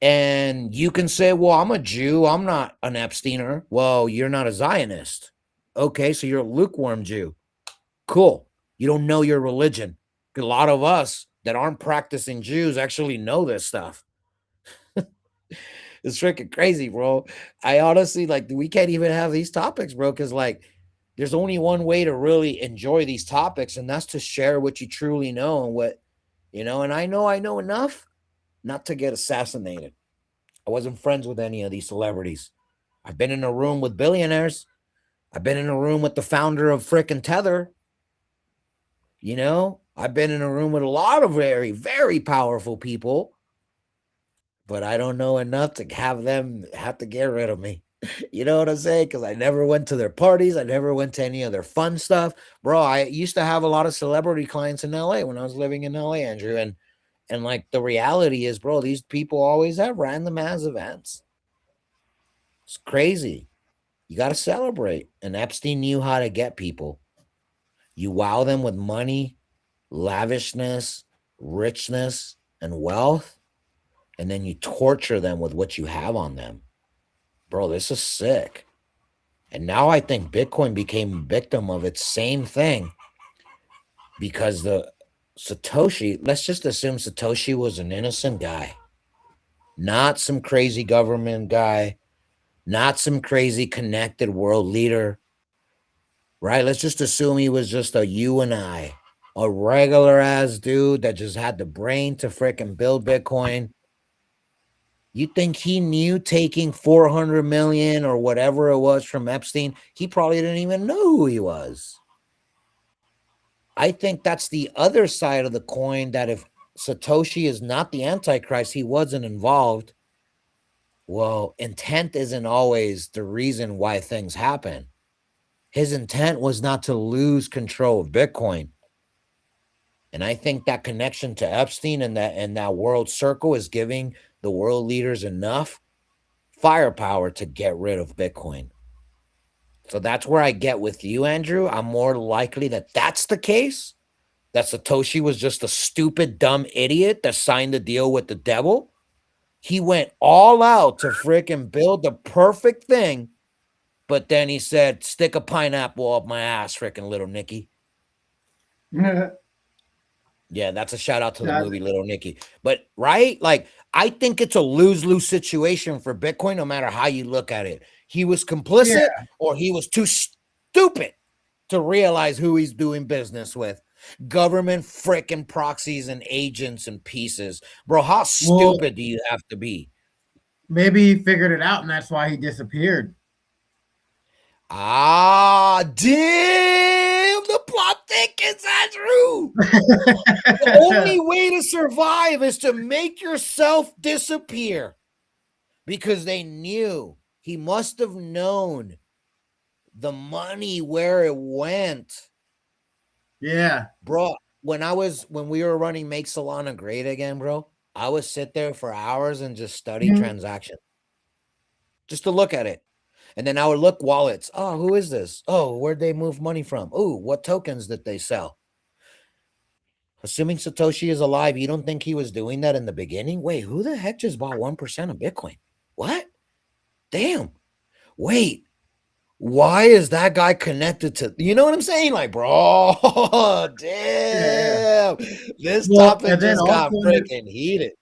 And you can say, well, I'm a Jew. I'm not an Epsteiner. Well, you're not a Zionist. Okay, so you're a lukewarm Jew. Cool. You don't know your religion. A lot of us that aren't practicing Jews actually know this stuff. It's freaking crazy, bro. I honestly, like, we can't even have these topics, bro, because like there's only one way to really enjoy these topics, and that's to share what you truly know and what you know. And I know enough not to get assassinated. I wasn't friends with any of these celebrities. I've been in a room with billionaires. I've been in a room with the founder of frickin' Tether. You know, I've been in a room with a lot of very, very powerful people, but I don't know enough to have them have to get rid of me. You know what I'm saying? Because I never went to their parties. I never went to any of their fun stuff. Bro, I used to have a lot of celebrity clients in LA when I was living in LA, Andrew. And like the reality is, bro, these people always have random ass events. It's crazy. You got to celebrate. And Epstein knew how to get people. You wow them with money, lavishness, richness, and wealth, and then you torture them with what you have on them. Bro, this is sick. And now I think Bitcoin became a victim of its same thing because the Satoshi, let's just assume Satoshi was an innocent guy, not some crazy government guy, not some crazy connected world leader, right? Let's just assume he was just a you and I, a regular ass dude that just had the brain to freaking build Bitcoin. You think he knew taking 400 million or whatever it was from Epstein? He probably didn't even know who he was. I think that's the other side of the coin, that if Satoshi is not the Antichrist, he wasn't involved. Well, intent isn't always the reason why things happen. His intent was not to lose control of Bitcoin. And I think that connection to Epstein and that world circle is giving the world leaders enough firepower to get rid of Bitcoin. So that's where I get with you, Andrew. I'm more likely that that's the case, that Satoshi was just a stupid, dumb idiot that signed the deal with the devil. He went all out to freaking build the perfect thing, but then he said, stick a pineapple up my ass, freaking little Nicky. Yeah, that's a shout out to the That's, movie Little Nicky. But right, like I think it's a lose-lose situation for Bitcoin, no matter how you look at it. He was yeah. complicit, or he was too stupid to realize who he's doing business with. Government freaking proxies and agents and pieces. Bro, how Well, stupid do you have to be? maybe he figured it out, and that's why he disappeared. Ah, damn, the plot thickens, Andrew. The only way to survive is to make yourself disappear, because they knew, he must have known the money, where it went. Yeah. Bro, when we were running Make Solana great again, bro, I would sit there for hours and just study Mhm. transactions, just to look at it. And then I would look wallets. Oh, who is this? Oh, where'd they move money from? Oh, what tokens did they sell? Assuming Satoshi is alive, you don't think he was doing that in the beginning? Wait, who the heck just bought 1% of Bitcoin? What? Damn. Wait, why is that guy connected to, you know what I'm saying? Like, bro, Yeah, yeah. damn. This Well, topic and then just got freaking heated.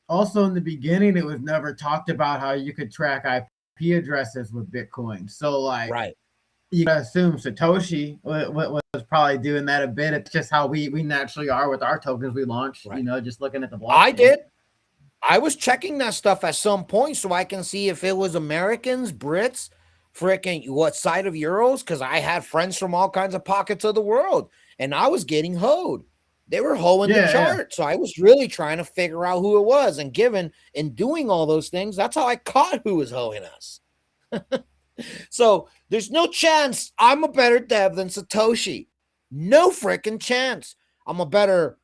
also in the beginning, it was never talked about how you could track IP addresses with Bitcoin. So, like, Right. you gotta assume Satoshi was probably doing that a bit. It's just how we naturally are with our tokens we launch. Right. Just looking at the I blockchain. did. I was checking that stuff at some point so I can see if it was Americans, Brits, freaking what side of Euros, because I had friends from all kinds of pockets of the world, and I was getting hoed. They were hoeing the Yeah, yeah. chart. So I was really trying to figure out who it was. And given in doing all those things, that's how I caught who was hoeing us. So there's no chance I'm a better dev than Satoshi. No freaking chance. I'm a better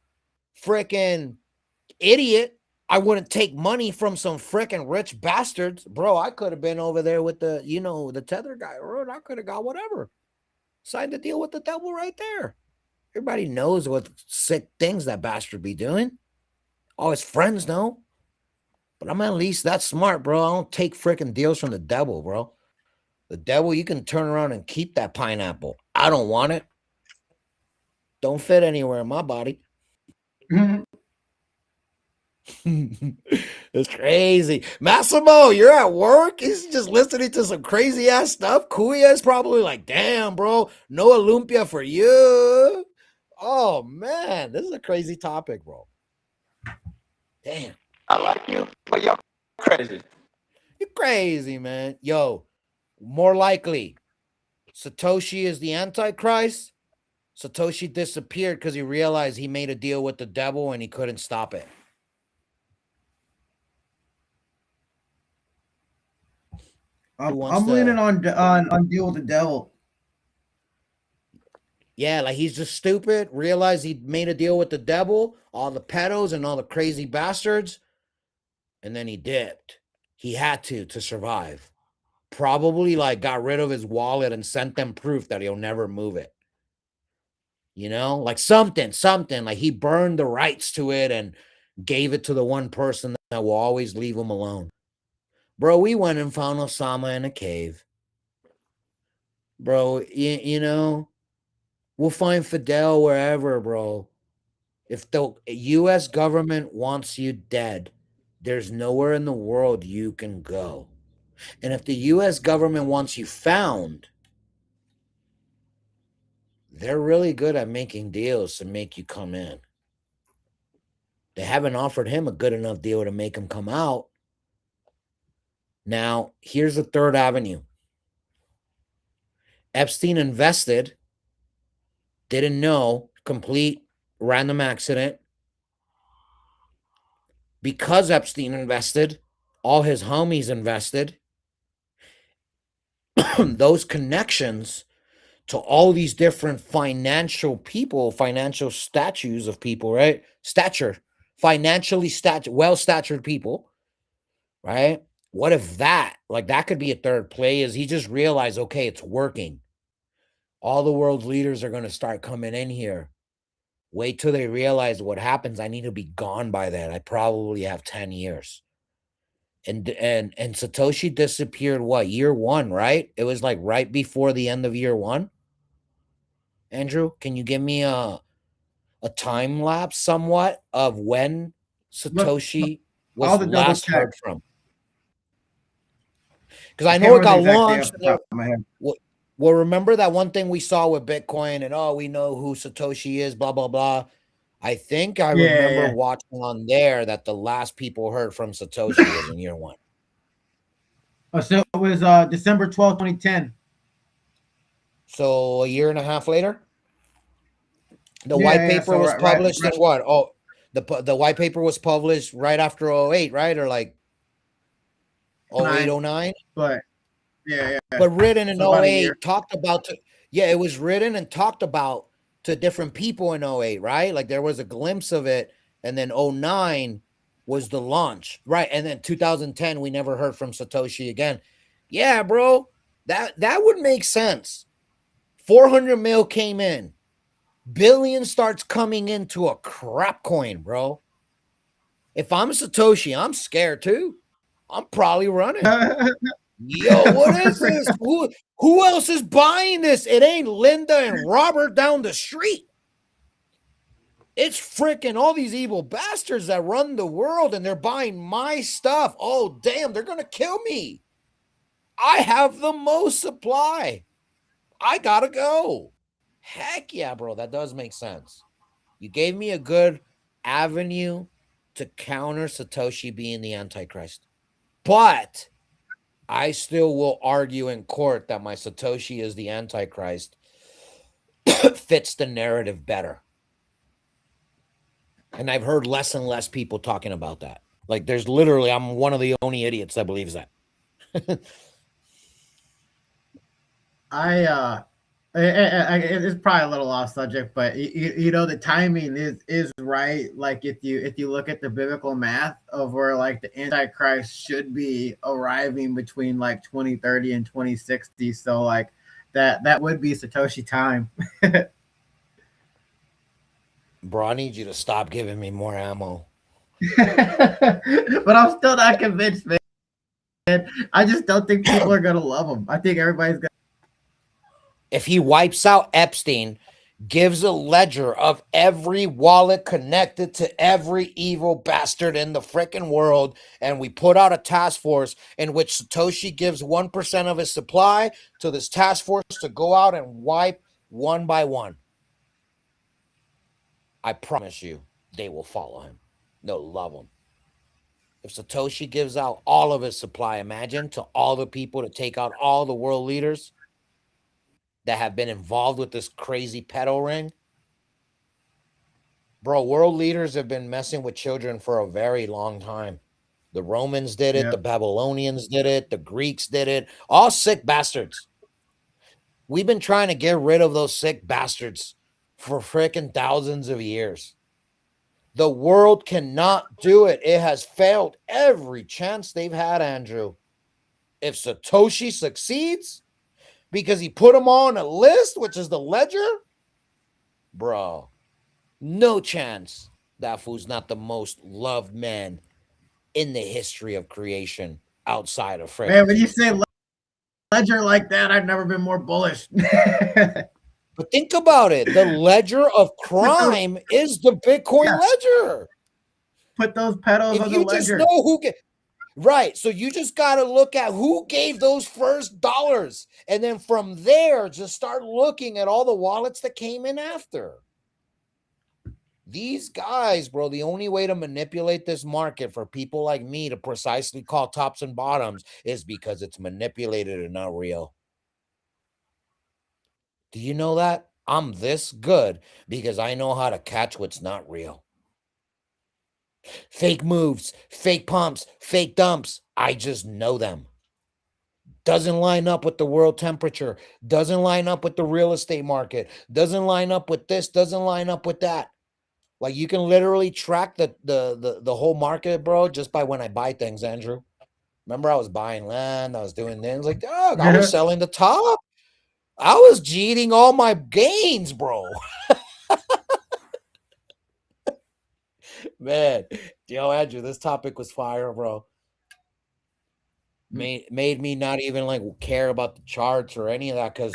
freaking idiot. I wouldn't take money from some freaking rich bastards. Bro, I could have been over there with the tether guy. Bro, I could have got whatever. Signed the deal with the devil right there. Everybody knows what sick things that bastard be doing. All his friends know. But I'm at least that smart, bro. I don't take freaking deals from the devil, bro. The devil, you can turn around and keep that pineapple. I don't want it. Don't fit anywhere in my body. It's crazy. Massimo, you're at work? He's just listening to some crazy ass stuff. Kuya's probably like, damn, bro, no Olympia for you. Oh, man, this is a crazy topic, bro. Damn. I like you, but you're crazy. You're crazy, man. Yo, more likely, Satoshi is the Antichrist. Satoshi disappeared because he realized he made a deal with the devil and he couldn't stop it. Who wants I'm leaning to? on deal with the devil. Yeah, like he's just stupid. Realized he made a deal with the devil, all the pedos and all the crazy bastards, and then he dipped. He had to survive. Probably like got rid of his wallet and sent them proof that he'll never move it. Like something like he burned the rights to it and gave it to the one person that will always leave him alone. Bro, we went and found Osama in a cave. Bro, we'll find Fidel wherever, bro. If the US government wants you dead, there's nowhere in the world you can go. And if the US government wants you found, they're really good at making deals to make you come in. They haven't offered him a good enough deal to make him come out. Now, here's the third avenue. Epstein invested, didn't know, complete random accident. Because Epstein invested, all his homies invested. Those connections to all these different financial people, financial statues of people, right? Stature, financially well-statured people, right? What if that, like that could be a third play, is he just realized, okay, it's working. All the world's leaders are going to start coming in here. Wait till they realize what happens. I need to be gone by then. I probably have 10 years. And Satoshi disappeared what, year 1, right? It was like right before the end of year 1. Andrew, can you give me a time lapse somewhat of when Look, Satoshi was all the double last check. heard from? Because I I can't know it remember the got exact day launched. off the top of my head. Well, remember that one thing we saw with Bitcoin and, oh, we know who Satoshi is, blah, blah, blah. I think I remember Yeah. watching on there that the last people heard from Satoshi was in year 1. Oh, so it was December 12th, 2010. So a year and a half later, the white Yeah. paper So was right. published in what? Oh, the white paper was published right after 08, right? Or like 08, 09? But yeah. But written in So about a year. 08, talked about it was written and talked about to different people in 08, right? Like there was a glimpse of it, and then 09 was the launch, right? And then 2010, we never heard from Satoshi again. Yeah, bro, that would make sense. 400 mil came in, billion starts coming into a crap coin, bro. If I'm Satoshi, I'm scared too. I'm probably running. Yo, what is this? Who else is buying this? It ain't Linda and Robert down the street. It's freaking all these evil bastards that run the world, and they're buying my stuff. Oh, damn, they're going to kill me. I have the most supply. I got to go. Heck yeah, bro. That does make sense. You gave me a good avenue to counter Satoshi being the Antichrist. But I still will argue in court that my Satoshi is the Antichrist fits the narrative better. And I've heard less and less people talking about that. Like there's literally, I'm one of the only idiots that believes that. It's probably a little off subject, but you know the timing is right. Like if you look at the biblical math of where like the Antichrist should be arriving between like 2030 and 2060, so like that would be Satoshi time. Bro, I need you to stop giving me more ammo. But I'm still not convinced, man. I just don't think people are gonna love him. I think everybody's gonna. If he wipes out Epstein, gives a ledger of every wallet connected to every evil bastard in the freaking world, and we put out a task force in which Satoshi gives 1% of his supply to this task force to go out and wipe one by one, I promise you they will follow him. They'll love him. If Satoshi gives out all of his supply, imagine, to all the people to take out all the world leaders that have been involved with this crazy pedo ring. Bro, world leaders have been messing with children for a very long time. The Romans did it, the Babylonians did it, the Greeks did it, all sick bastards. We've been trying to get rid of those sick bastards for freaking thousands of years. The world cannot do it. It has failed every chance they've had, Andrew. If Satoshi succeeds, because he put them all on a list, which is the ledger, bro, no chance that fool's not the most loved man in the history of creation outside of freaking. Man, when you say ledger like that, I've never been more bullish. But think about it. The ledger of crime is the Bitcoin ledger. Put those pedals on the ledger. Know who Right. So you just got to look at who gave those first dollars. And then from there, just start looking at all the wallets that came in after. These guys, bro, the only way to manipulate this market for people like me to precisely call tops and bottoms is because it's manipulated and not real. Do you know that? I'm this good because I know how to catch what's not real. Fake moves, fake pumps, fake dumps. I just know them. Doesn't line up with the world temperature, doesn't line up with the real estate market, doesn't line up with this, doesn't line up with that. Like you can literally track the whole market, bro, just by when I buy things, Andrew. Remember, I was buying land, I was doing things like, dog, I was selling the top. I was cheating all my gains, bro. Man, yo, Andrew, this topic was fire, bro. Made me not even like care about the charts or any of that because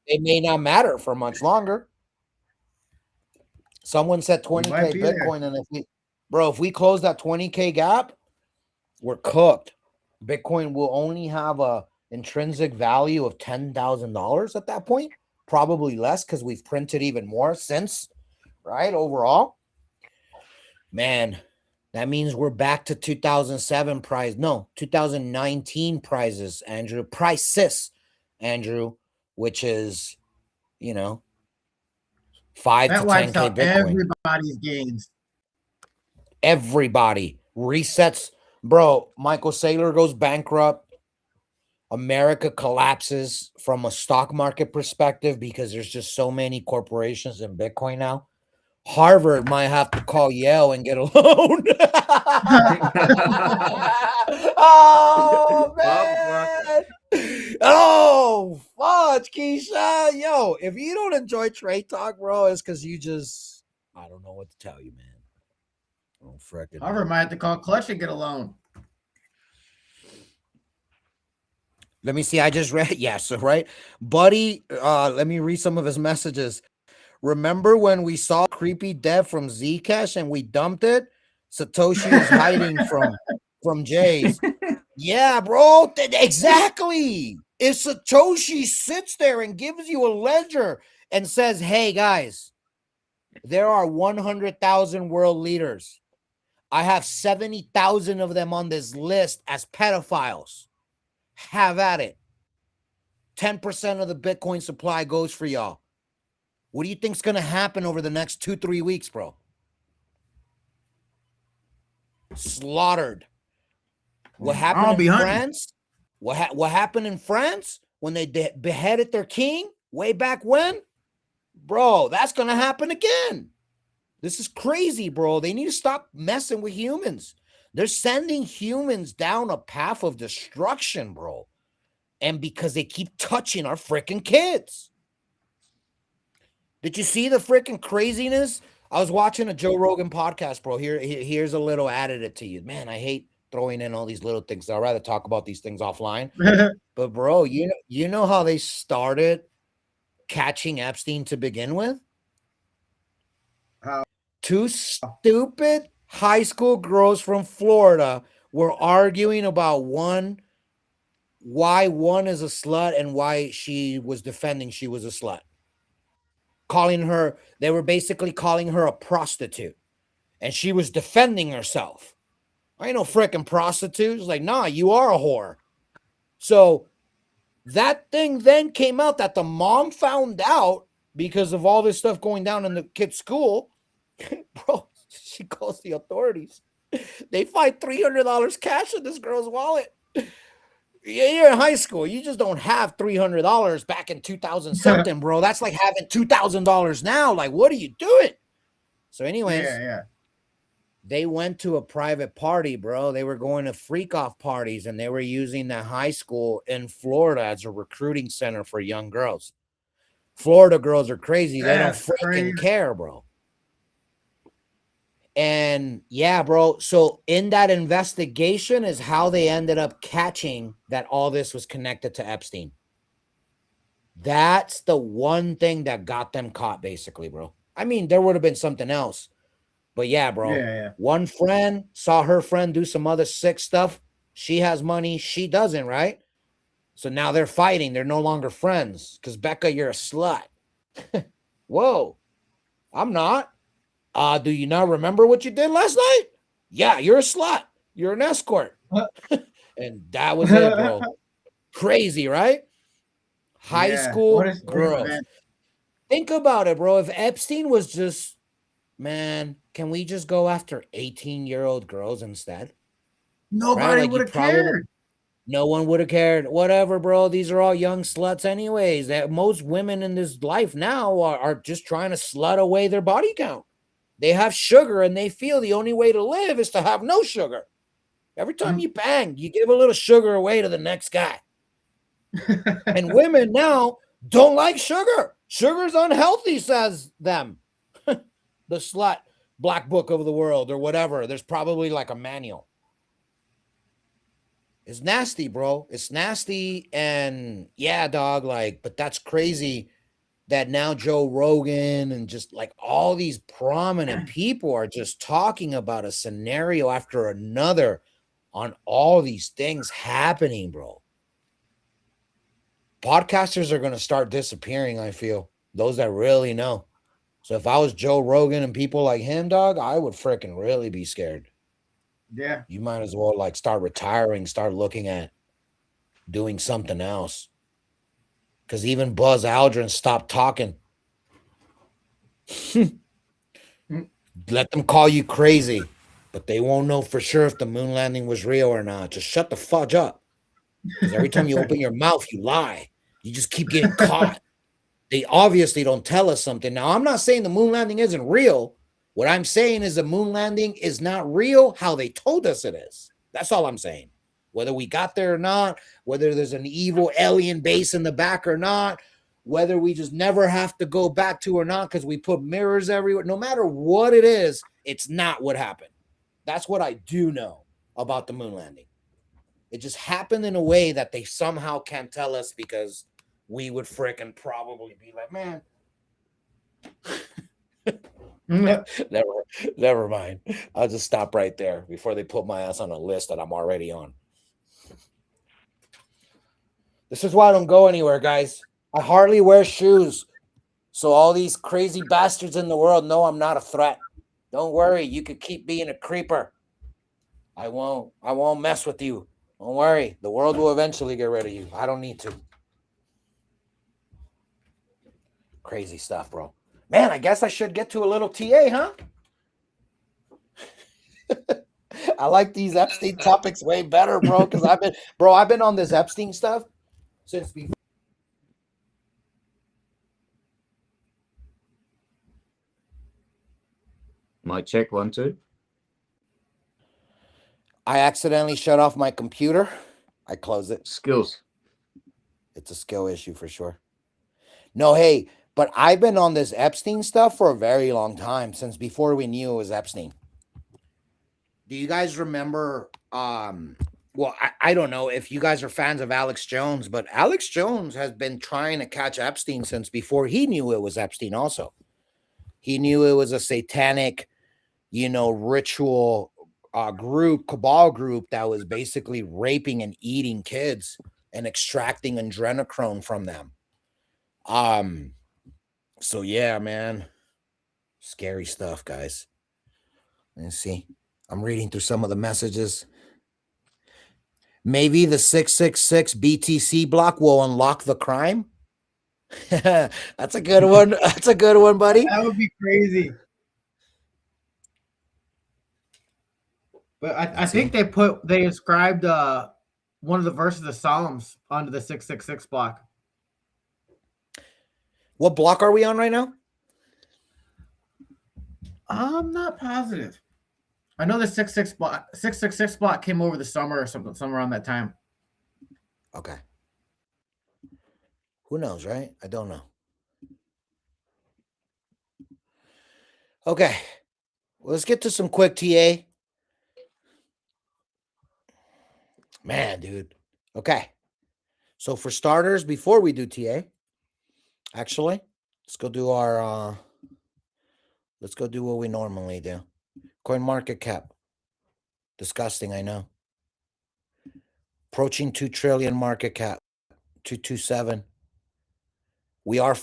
it may not matter for much longer. Someone said We might 20K be there. Bitcoin, and if we close that 20K gap, we're cooked. Bitcoin will only have a intrinsic value of $10,000 at that point, probably less because we've printed even more since, right? Overall, man, that means we're back to 2007 price. No, 2019 prices, Andrew. Prices, Andrew, which is, you know, 5 to That wipes 10K out Bitcoin. everybody's gains. Everybody resets. Bro, Michael Saylor goes bankrupt. America collapses from a stock market perspective because there's just so many corporations in Bitcoin now. Harvard might have to call Yale and get a loan. Oh man! Oh fudge, Keisha. Yo, if you don't enjoy trade talk, bro, it's because you just I don't know what to tell you, man. Oh frickin' Harvard might have to call Clutch and get a loan. Let me see. I just read. Yes, right, buddy. Let me read some of his messages. Remember when we saw creepy dev from Zcash and we dumped it? Satoshi is hiding from Jay's. Yeah, bro. Exactly. If Satoshi sits there and gives you a ledger and says, "Hey guys, there are 100,000 world leaders. I have 70,000 of them on this list as pedophiles. Have at it. 10% of the Bitcoin supply goes for y'all." What do you think's going to happen over the next 2-3 weeks, bro? Slaughtered. What happened I'll in be hunting. France? What happened in France when they beheaded their king way back when? Bro, that's going to happen again. This is crazy, bro. They need to stop messing with humans. They're sending humans down a path of destruction, bro. And because they keep touching our freaking kids. Did you see the freaking craziness? I was watching a Joe Rogan podcast, bro. Here's a little added to you. Man, I hate throwing in all these little things. I'd rather talk about these things offline. But bro, you know how they started catching Epstein to begin with? How? Two stupid high school girls from Florida were arguing about why one is a slut and why she was defending she was a slut. They were basically calling her a prostitute. And she was defending herself. I ain't no freaking prostitute. It's like, nah, you are a whore. So that thing then came out that the mom found out because of all this stuff going down in the kid's school. Bro, she calls the authorities. They find $300 cash in this girl's wallet. You're in high school. You just don't have $300 back in 2000 something, bro. That's like having $2,000 now. Like, what are you doing? So, anyways, Yeah. they went to a private party, bro. They were going to freak off parties and they were using the high school in Florida as a recruiting center for young girls. Florida girls are crazy. They don't That's freaking crazy. care, bro. And yeah, bro. So in that investigation is how they ended up catching that all this was connected to Epstein. That's the one thing that got them caught, basically, bro. I mean, there would have been something else, But yeah, bro. Yeah, One friend saw her friend do some other sick stuff. She has money, she doesn't, right? So now they're fighting. They're no longer friends because Becca, you're a slut. Whoa, I'm not. Do you not remember what you did last night? Yeah, you're a slut. You're an escort. And that was it, yeah. bro. Crazy, right? High Yeah. What school a strange girls. event. Think about it, bro. If Epstein was just, man, can we just go after 18-year-old girls instead? Right? Nobody Like would you have probably cared. no one would have cared. Whatever, bro. These are all young sluts, anyways. That most women in this life now are just trying to slut away their body count. They have sugar and they feel the only way to live is to have no sugar. Every time Mm. you bang, you give a little sugar away to the next guy. And women now don't like sugar. Sugar's unhealthy, says them. The slut black book of the world or whatever. There's probably like a manual. It's nasty, bro. It's nasty. And yeah, dog, like, but that's crazy that now Joe Rogan and just like all these prominent people are just talking about a scenario after another on all these things happening, bro. Podcasters are going to start disappearing, I feel. Those that really know. So if I was Joe Rogan and people like him, dog, I would freaking really be scared. Yeah. You might as well like start retiring, start looking at doing something else. Because even Buzz Aldrin stopped talking. Mm. Let them call you crazy, but they won't know for sure if the moon landing was real or not. Just shut the fudge up. Because every time you open your mouth, you lie. You just keep getting caught. They obviously don't tell us something. Now, I'm not saying the moon landing isn't real. What I'm saying is the moon landing is not real how they told us it is. That's all I'm saying. Whether we got there or not, whether there's an evil alien base in the back or not, whether we just never have to go back to or not because we put mirrors everywhere, no matter what it is, it's not what happened. That's what I do know about the moon landing. It just happened in a way that they somehow can't tell us because we would fricking probably be like, man, Mm. never, never mind. I'll just stop right there before they put my ass on a list that I'm already on. This is why I don't go anywhere, guys. I hardly wear shoes. So all these crazy bastards in the world know I'm not a threat. Don't worry, you could keep being a creeper. I won't. I won't mess with you. Don't worry. The world will eventually get rid of you. I don't need to. Crazy stuff, bro. Man, I guess I should get to a little TA, huh? I like these Epstein topics way better, bro, because I've been on this Epstein stuff since before. Might check one too. I accidentally shut off my computer. I close it. Skills. It's a skill issue for sure. No, hey, but I've been on this Epstein stuff for a very long time, since before we knew it was Epstein. Do you guys remember? Well, I don't know if you guys are fans of Alex Jones, but Alex Jones has been trying to catch Epstein since before he knew it was Epstein, also. He knew it was a satanic, ritual group, cabal group that was basically raping and eating kids and extracting adrenochrome from them. Um, so yeah, man. Scary stuff, guys. Let's see. I'm reading through some of the messages. Maybe the 666 BTC block will unlock the crime. That's a good one. That's a good one, buddy. That would be crazy. But I Let's see. think they ascribed one of the verses of Psalms onto the 666 block. What block are we on right now? I'm not positive. I know the 666 block came over the summer or something, somewhere around that time. Okay. Who knows, right? I don't know. Okay. Let's get to some quick TA. Man, dude. Okay. So for starters, before we do TA, actually, let's go do what we normally do. Coin market cap. Disgusting, I know. Approaching 2 trillion market cap. 227. We are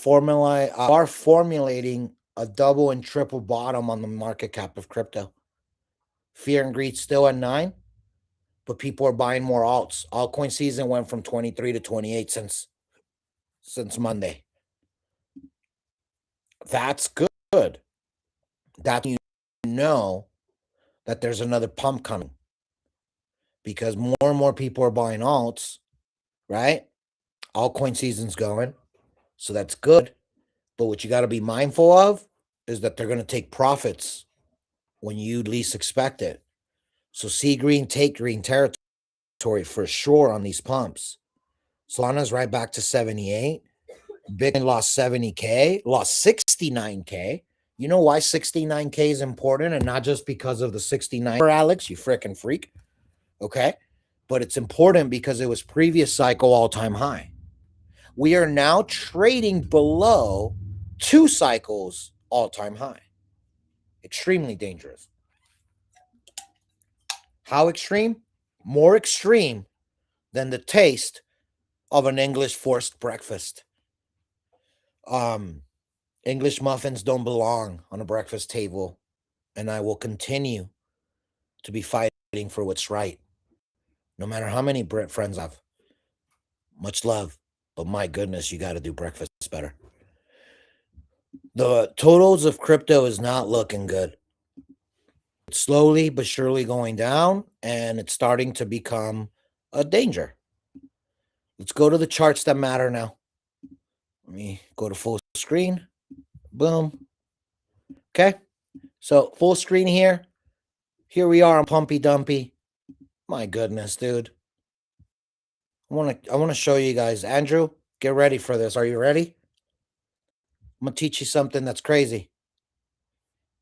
formulating a double and triple bottom on the market cap of crypto. Fear and greed still at 9, but people are buying more alts. Altcoin season went from 23 to 28 since Monday. That's good. That you know that there's another pump coming because more and more people are buying alts, right? Altcoin season's going, so that's good. But what you got to be mindful of is that they're going to take profits when you least expect it. So see green, take green territory for sure on these pumps. Solana's right back to 78. Bitcoin lost 70K, lost 69K. You know why 69K is important and not just because of the 69, Alex, you freaking freak. Okay. But it's important because it was previous cycle all-time high. We are now trading below 2 cycles all-time high. Extremely dangerous. How extreme? More extreme than the taste of an English forced breakfast. English muffins don't belong on a breakfast table, and I will continue to be fighting for what's right, no matter how many friends I have. Much love, but my goodness, you got to do breakfast better. The totals of crypto is not looking good. It's slowly but surely going down, and it's starting to become a danger. Let's go to the charts that matter now. Let me go to full screen. Boom. Okay. So full screen here. Here we are on Pumpy Dumpy. My goodness, dude. I want to show you guys. Andrew, get ready for this. Are you ready? I'm going to teach you something that's crazy.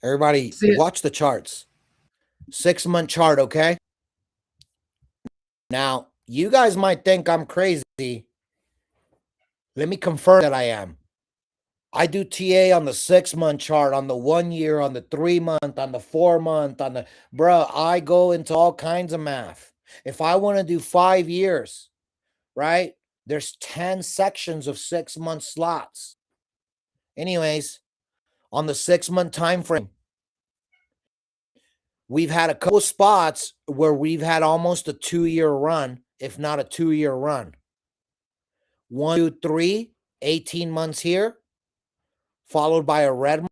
Everybody, watch the charts. 6-month chart, okay? Now, you guys might think I'm crazy. Let me confirm that I am. I do TA on the 6-month chart, on the 1 year, on the 3-month, on the 4-month, on the bruh. I go into all kinds of math. If I want to do 5 years, right? There's 10 sections of 6-month slots. Anyways, on the 6-month time frame, we've had a couple spots where we've had almost a 2-year run, if not a 2-year run. 1, 2, 3, 18 months here, followed by a red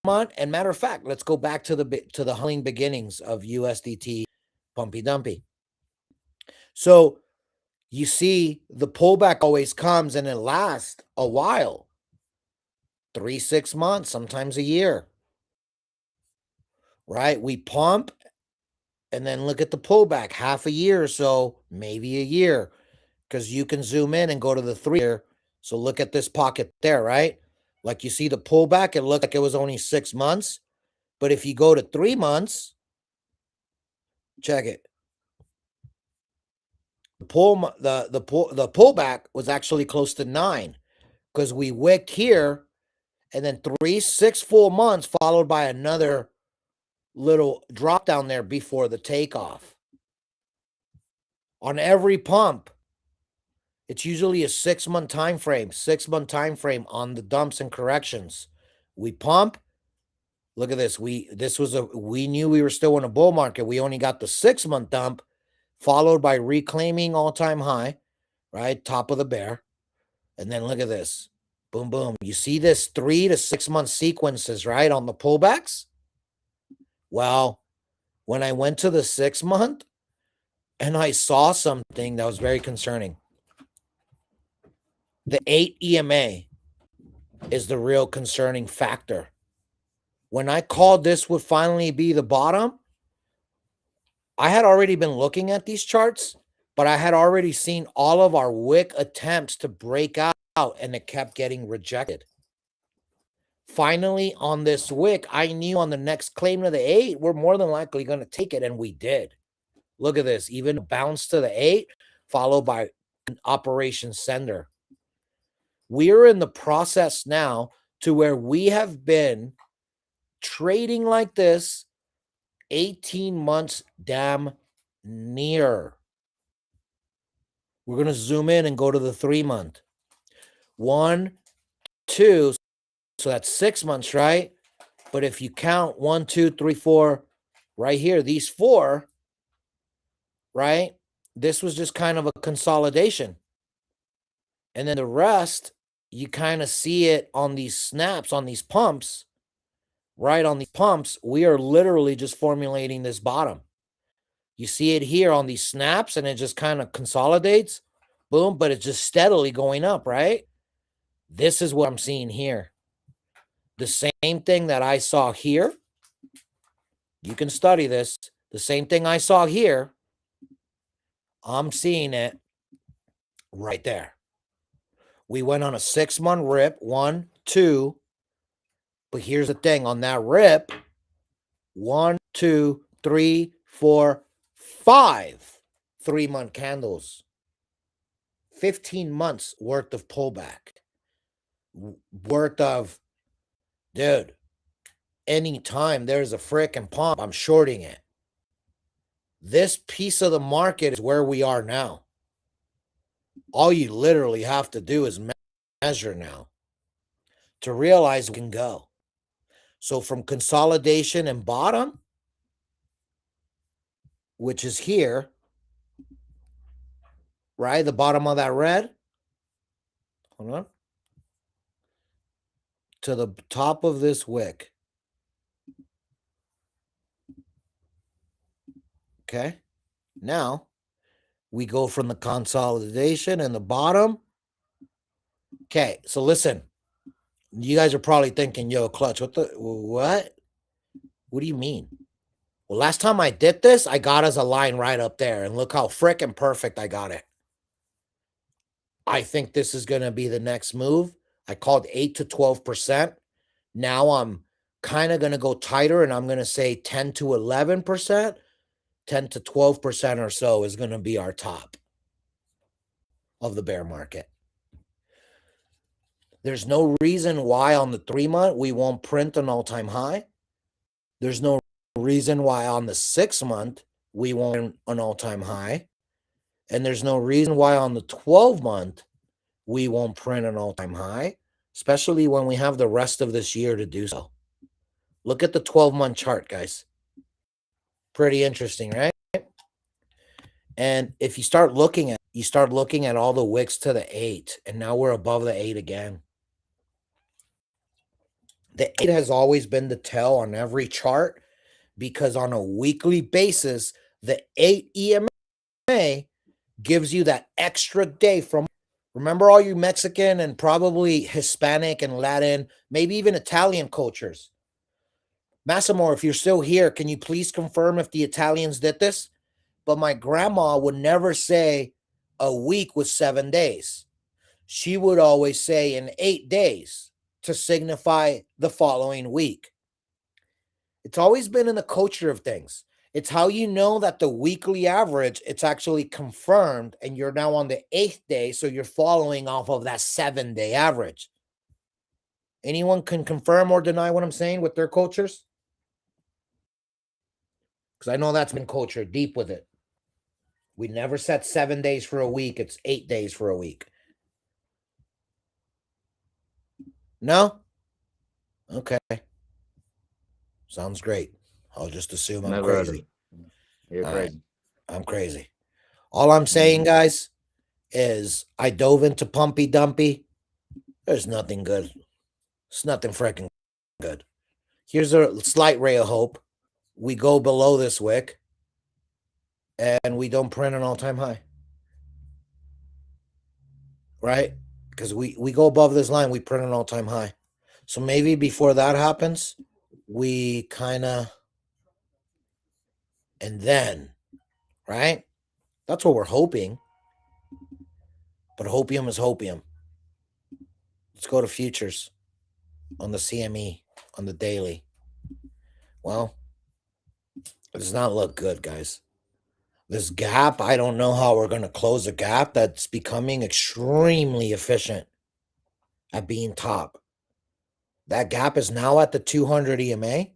month. And matter of fact, let's go back to the humbling beginnings of USDT Pumpy Dumpy. So you see the pullback always comes and it lasts a while. 3, 6 months, sometimes a year. Right? We pump and then look at the pullback, half a year or so, maybe a year, because you can zoom in and go to the 3-year. So look at this pocket there, right? Like you see the pullback, it looked like it was only 6 months. But if you go to 3 months, check it. The pullback was actually close to 9 because we wicked here and then 3, 6 full months followed by another little drop down there before the takeoff. On every pump, it's usually a 6-month time frame, 6-month time frame on the dumps and corrections. We pump. Look at this. We knew we were still in a bull market. We only got the 6-month dump, followed by reclaiming all-time high, right? Top of the bear. And then look at this. Boom, boom. You see this 3 to 6 month sequences, right? On the pullbacks. Well, when I went to the 6-month and I saw something that was very concerning. The 8 EMA is the real concerning factor. When I called this would finally be the bottom, I had already been looking at these charts, but I had already seen all of our wick attempts to break out and it kept getting rejected. Finally, on this wick, I knew on the next claim to the 8, we're more than likely going to take it, and we did. Look at this, even bounce to the 8, followed by Operation Sender. We're in the process now to where we have been trading like this 18 months damn near. We're going to zoom in and go to the 3-month. 1, 2, so that's 6 months, right? But if you count 1, 2, 3, 4, right here, these 4, right? This was just kind of a consolidation. And then the rest, you kind of see it on these snaps, on these pumps, right? On these pumps, we are literally just formulating this bottom. You see it here on these snaps, and it just kind of consolidates, boom, but it's just steadily going up, right? This is what I'm seeing here. The same thing that I saw here, you can study this. The same thing I saw here, I'm seeing it right there. We went on a 6-month rip, 1, 2. But here's the thing on that rip, 1, 2, 3, 4, 5 3-month candles. 15 months worth of pullback. Worth of, dude, anytime there's a frickin' pump, I'm shorting it. This piece of the market is where we are now. All you literally have to do is measure now to realize we can go. So from consolidation and bottom, which is here, right? The bottom of that red. Hold on. To the top of this wick. Okay. Now we go from the consolidation and the bottom. Okay. So listen, you guys are probably thinking, yo, Clutch, what? What do you mean? Well, last time I did this, I got as a line right up there, and look how freaking perfect I got it. I think this is going to be the next move. I called 8 to 12%. Now I'm kind of going to go tighter, and I'm going to say 10 to 11%. 10 to 12% or so is going to be our top of the bear market. There's no reason why on the 3-month we won't print an all-time high. There's no reason why on the 6-month we won't print an all-time high. And there's no reason why on the 12-month we won't print an all-time high, especially when we have the rest of this year to do so. Look at the 12-month chart, guys. Pretty interesting, right? And if you start looking at all the wicks to the 8, and now we're above the 8 again. The 8 has always been the tail on every chart, because on a weekly basis, the 8 EMA gives you that extra day from, remember all you Mexican and probably Hispanic and Latin, maybe even Italian cultures. Massimo, if you're still here, can you please confirm if the Italians did this? But my grandma would never say a week was 7 days. She would always say in 8 days to signify the following week. It's always been in the culture of things. It's how you know that the weekly average, it's actually confirmed, and you're now on the 8th day, so you're following off of that 7-day average. Anyone can confirm or deny what I'm saying with their cultures? Because I know that's been culture deep with it. We never set 7 days for a week. It's 8 days for a week. No? Okay. Sounds great. I'll just assume I'm Never heard of crazy. it. You're All crazy. right. I'm crazy. All I'm saying, guys, is I dove into Pumpy Dumpy. There's nothing good. It's nothing freaking good. Here's a slight ray of hope. We go below this wick, and we don't print an all-time high. Right? Because we go above this line, we print an all-time high. So maybe before that happens, we kind of, and then, right? That's what we're hoping. But hopium is hopium. Let's go to futures on the CME, on the daily. Well, it does not look good, guys. This gap, I don't know how we're going to close a gap that's becoming extremely efficient at being top. That gap is now at the 200 EMA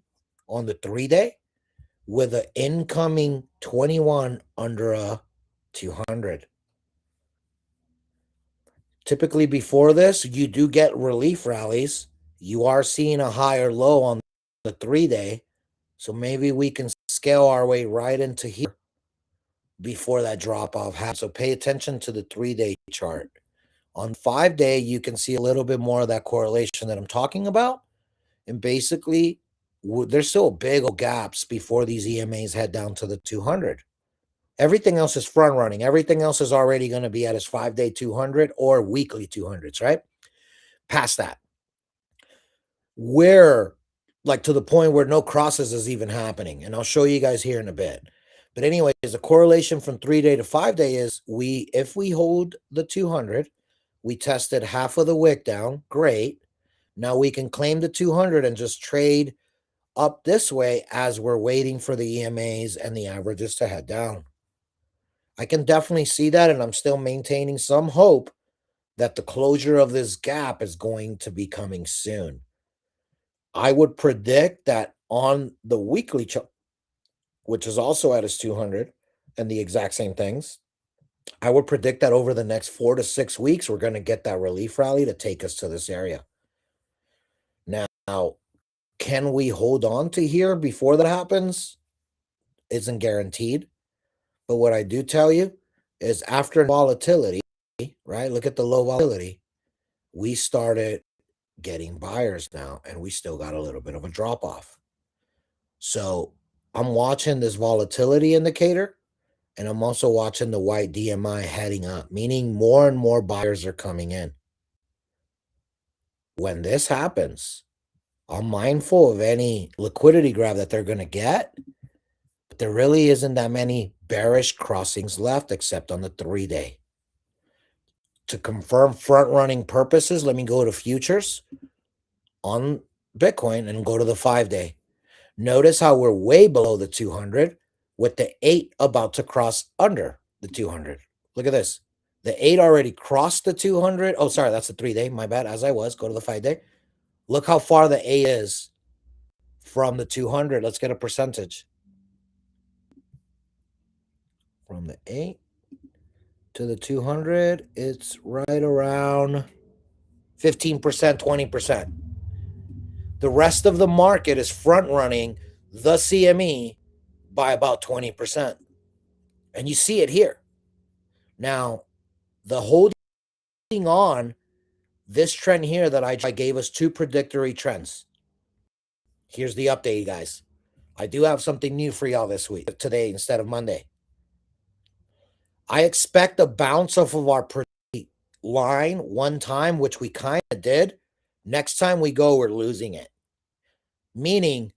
on the 3-day. with an incoming 21 under a 200. Typically before this, you do get relief rallies. You are seeing a higher low on the 3-day. So maybe we can scale our way right into here before that drop off happens. So pay attention to the 3-day chart. On 5-day, you can see a little bit more of that correlation that I'm talking about. And basically, there's still big old gaps before these EMAs head down to the 200. Everything else is front running. Everything else is already going to be at its 5-day 200 or weekly 200s, right? Past that. Where, like to the point where no crosses is even happening. And I'll show you guys here in a bit. But anyways, the correlation from 3-day to 5-day is if we hold the 200, we tested half of the wick down. Great. Now we can claim the 200 and just trade up this way as we're waiting for the EMAs and the averages to head down. I can definitely see that, and I'm still maintaining some hope that the closure of this gap is going to be coming soon. I would predict that on the weekly chart, which is also at its 200 and the exact same things, I would predict that over the next 4 to 6 weeks, we're going to get that relief rally to take us to this area. Now, can we hold on to here before that happens? Isn't guaranteed. But what I do tell you is after volatility, right? Look at the low volatility. We started getting buyers now, and we still got a little bit of a drop off. So I'm watching this volatility indicator, and I'm also watching the white DMI heading up, meaning more and more buyers are coming in. When this happens, I'm mindful of any liquidity grab that they're going to get, but there really isn't that many bearish crossings left except on the 3-day. To confirm front-running purposes, let me go to futures on Bitcoin and go to the 5-day. Notice how we're way below the 200 with the 8 about to cross under the 200. Look at this. The 8 already crossed the 200. Oh, sorry, that's the 3-day. My bad. As I was. Go to the 5-day. Look how far the 8 is from the 200. Let's get a percentage. From the 8 to the 200, it's right around 15%, 20%. The rest of the market is front running the CME by about 20%. And you see it here. Now, the holding on this trend here that I gave us 2 predictory trends. Here's the update, guys. I do have something new for y'all this week, today instead of Monday. I expect a bounce off of our line one time, which we kind of did. Next time we go, we're losing it. Meaning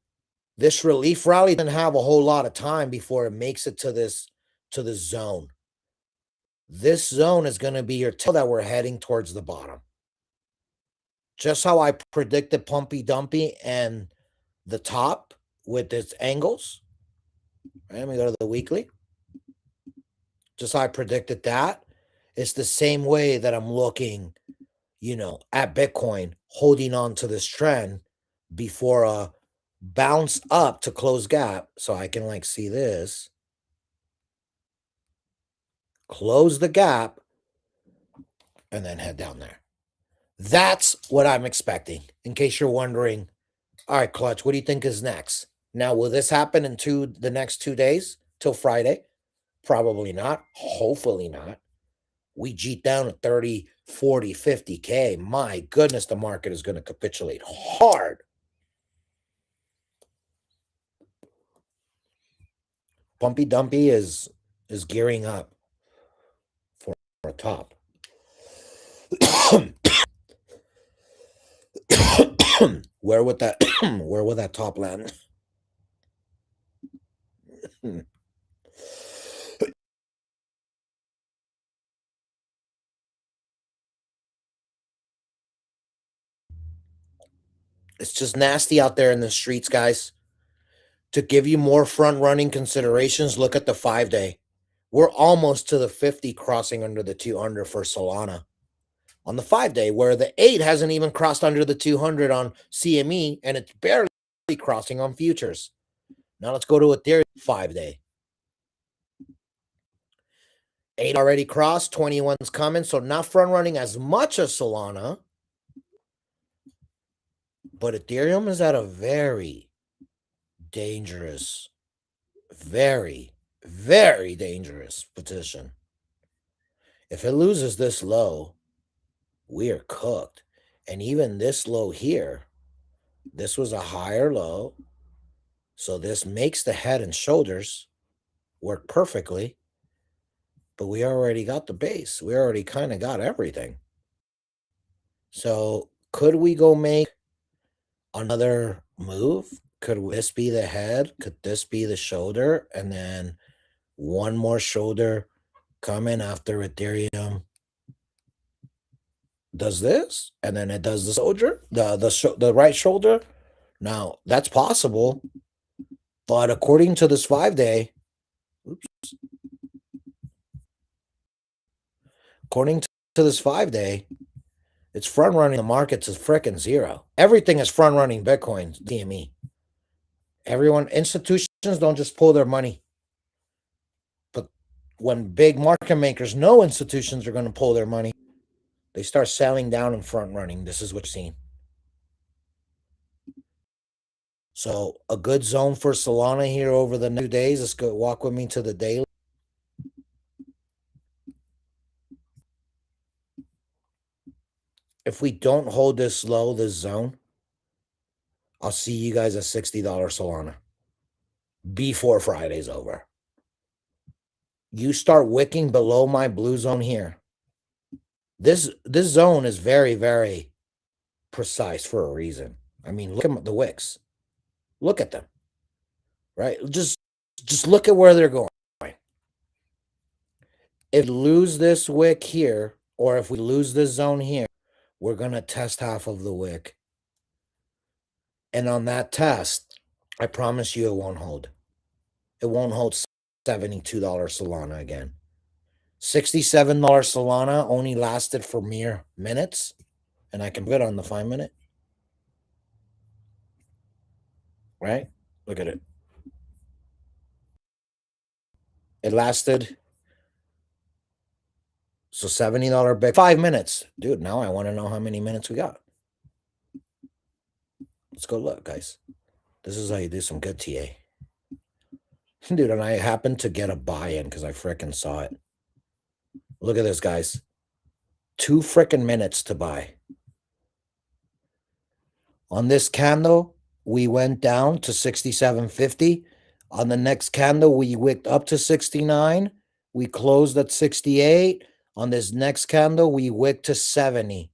this relief rally doesn't have a whole lot of time before it makes it to this zone. This zone is going to be your tell that we're heading towards the bottom. Just how I predicted Pumpy Dumpy and the top with its angles. Right, let me go to the weekly. Just how I predicted that. It's the same way that I'm looking, at Bitcoin, holding on to this trend before a bounce up to close gap. So I can see this. Close the gap and then head down there. That's what I'm expecting. In case you're wondering, all right, Clutch, what do you think is next? Now, will this happen in the next 2 days till Friday? Probably not. Hopefully not. We jeet down to 30, 40, 50K. My goodness, the market is going to capitulate hard. Pumpy Dumpy is gearing up for a top. Where would that top land? It's just nasty out there in the streets, guys. To give you more front-running considerations, look at the 5-day. We're almost to the 50 crossing under the 200 for Solana. On the 5-day, where the 8 hasn't even crossed under the 200 on CME, and it's barely crossing on futures. Now let's go to Ethereum 5-day. 8 already crossed, 21's coming, so not front running as much as Solana. But Ethereum is at a very dangerous, very, very dangerous position. If it loses this low, we are cooked. And even this low here, this was a higher low. So this makes the head and shoulders work perfectly. But we already got the base. We already kind of got everything. So could we go make another move? Could this be the head? Could this be the shoulder? And then one more shoulder coming after Ethereum does this, and then it does the shoulder, the right shoulder. Now that's possible, but according to this 5-day, according to this 5-day, it's front running the market to frickin' zero. Everything is front running Bitcoin, DME. Everyone, institutions don't just pull their money, but when big market makers know institutions are going to pull their money, they start selling down and front running. This is what you're seeing. So a good zone for Solana here over the next 2 days. Let's go walk with me to the daily. If we don't hold this low, this zone, I'll see you guys at $60 Solana before Friday's over. You start wicking below my blue zone here. This zone is very, very precise for a reason. I mean, look at the wicks. Look at them. Right? Just look at where they're going. If we lose this wick here, or if we lose this zone here, we're going to test half of the wick. And on that test, I promise you it won't hold. It won't hold $72 Solana again. $67 Solana only lasted for mere minutes. And I can put it on the 5-minute. Right? Look at it. It lasted. So $70 Bitcoin. 5 minutes. Dude, now I want to know how many minutes we got. Let's go look, guys. This is how you do some good TA. Dude, and I happened to get a buy-in because I frickin' saw it. Look at this, guys. 2 frickin' minutes to buy. On this candle, we went down to 67.50. On the next candle, we wicked up to 69. We closed at 68. On this next candle, we wicked to 70.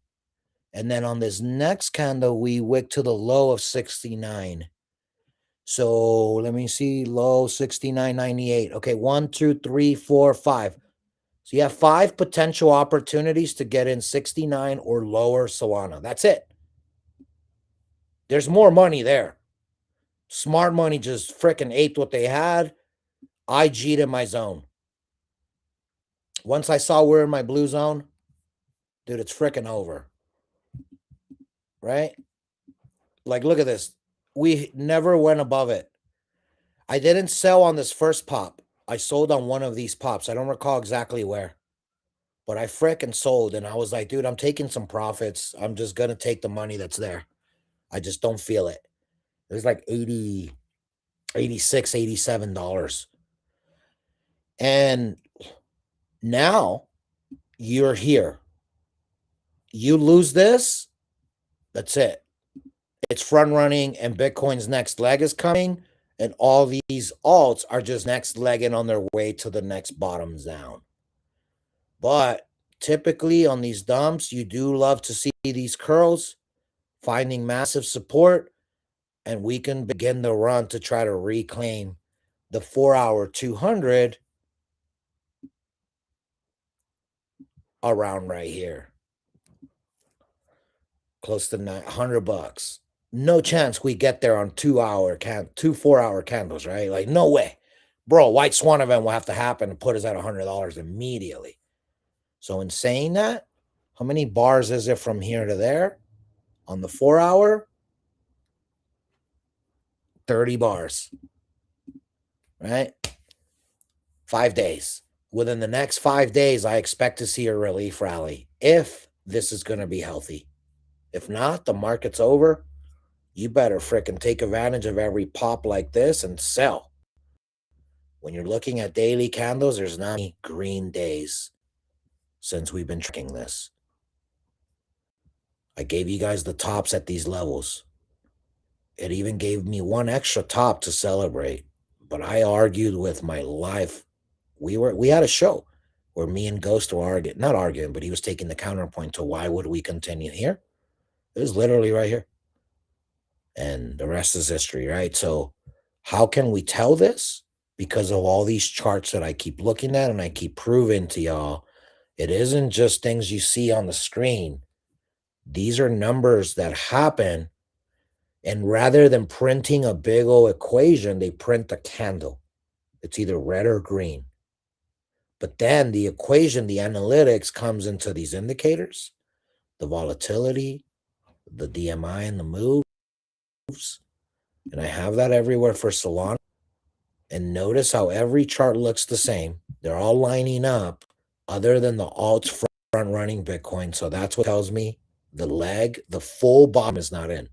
And then on this next candle, we wicked to the low of 69. So let me see, low 69.98. Okay, 1, 2, 3, 4, 5. So you have 5 potential opportunities to get in 69 or lower Solana. That's it. There's more money there. Smart money just freaking aped what they had. I G'd in my zone. Once I saw we're in my blue zone, dude, it's freaking over. Right? Like, look at this. We never went above it. I didn't sell on this first pop. I sold on one of these pops. I don't recall exactly where. But I frickin' sold, and I was like, dude, I'm taking some profits. I'm just going to take the money that's there. I just don't feel it. It was like $80, $86, $87. And now you're here. You lose this, that's it. It's front running, and Bitcoin's next leg is coming, and all these alts are just next legging on their way to the next bottom down. But typically on these dumps, you do love to see these curls finding massive support, and we can begin the run to try to reclaim the 4-hour 200 around right here. Close to $100. No chance we get there on 2 4-hour candles, right? Like, no way. Bro, White Swan event will have to happen to put us at $100 immediately. So in saying that, how many bars is it from here to there? On the 4-hour, 30 bars. right? 5 days. Within the next 5 days, I expect to see a relief rally if this is going to be healthy. If not, the market's over. You better fricking take advantage of every pop like this and sell. When you're looking at daily candles, there's not many green days since we've been tracking this. I gave you guys the tops at these levels. It even gave me one extra top to celebrate. But I argued with my life. We had a show where me and Ghost were arguing, not arguing, but he was taking the counterpoint to why would we continue here? It was literally right here. And the rest is history, right? So how can we tell this? Because of all these charts that I keep looking at and I keep proving to y'all, it isn't just things you see on the screen. These are numbers that happen. And rather than printing a big old equation, they print a candle. It's either red or green. But then the equation, the analytics comes into these indicators, the volatility, the DMI and the moves. And I have that everywhere for Solana. And notice how every chart looks the same. They're all lining up other than the alts front running Bitcoin. So that's what tells me the leg, the full bottom is not in.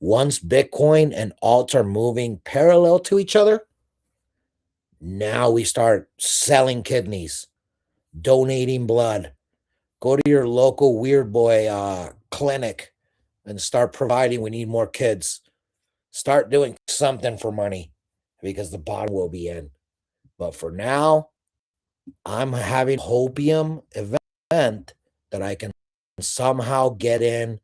Once Bitcoin and alts are moving parallel to each other, now we start selling kidneys, donating blood. Go to your local weird boy clinic and start providing. We need more kids. Start doing something for money because the bottom will be in. But for now, I'm having a hopium event that I can somehow get in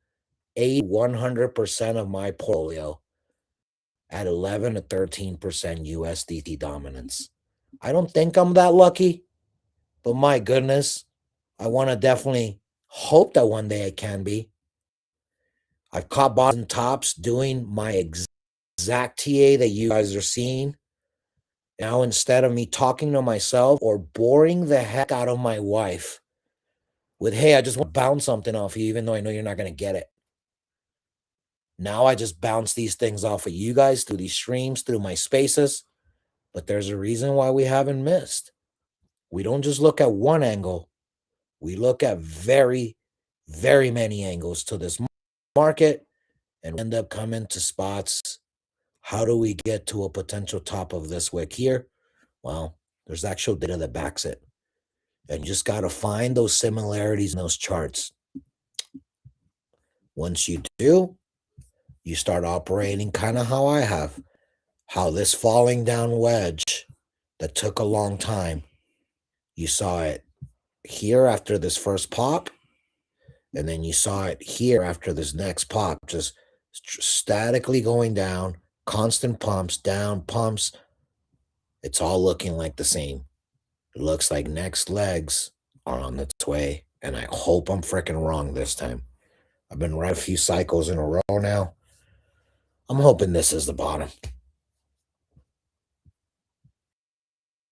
100% of my portfolio at 11 to 13% USDT dominance. I don't think I'm that lucky, but my goodness, I want to definitely hope that one day I can be. I've caught bottom tops doing my exact TA that you guys are seeing. Now, instead of me talking to myself or boring the heck out of my wife with, hey, I just want to bounce something off you, even though I know you're not going to get it. Now I just bounce these things off of you guys through these streams, through my spaces. But there's a reason why we haven't missed. We don't just look at one angle. We look at very, very many angles to this market and end up coming to spots. How do we get to a potential top of this wick here? Well, there's actual data that backs it. And you just got to find those similarities in those charts. Once you do, you start operating kind of how I have. How this falling down wedge that took a long time, you saw it here after this first pop, and then you saw it here after this next pop, just statically going down, constant pumps, down, pumps. It's all looking like the same. It looks like next legs are on its way, and I hope I'm freaking wrong this time. I've been right a few cycles in a row now. I'm hoping this is the bottom.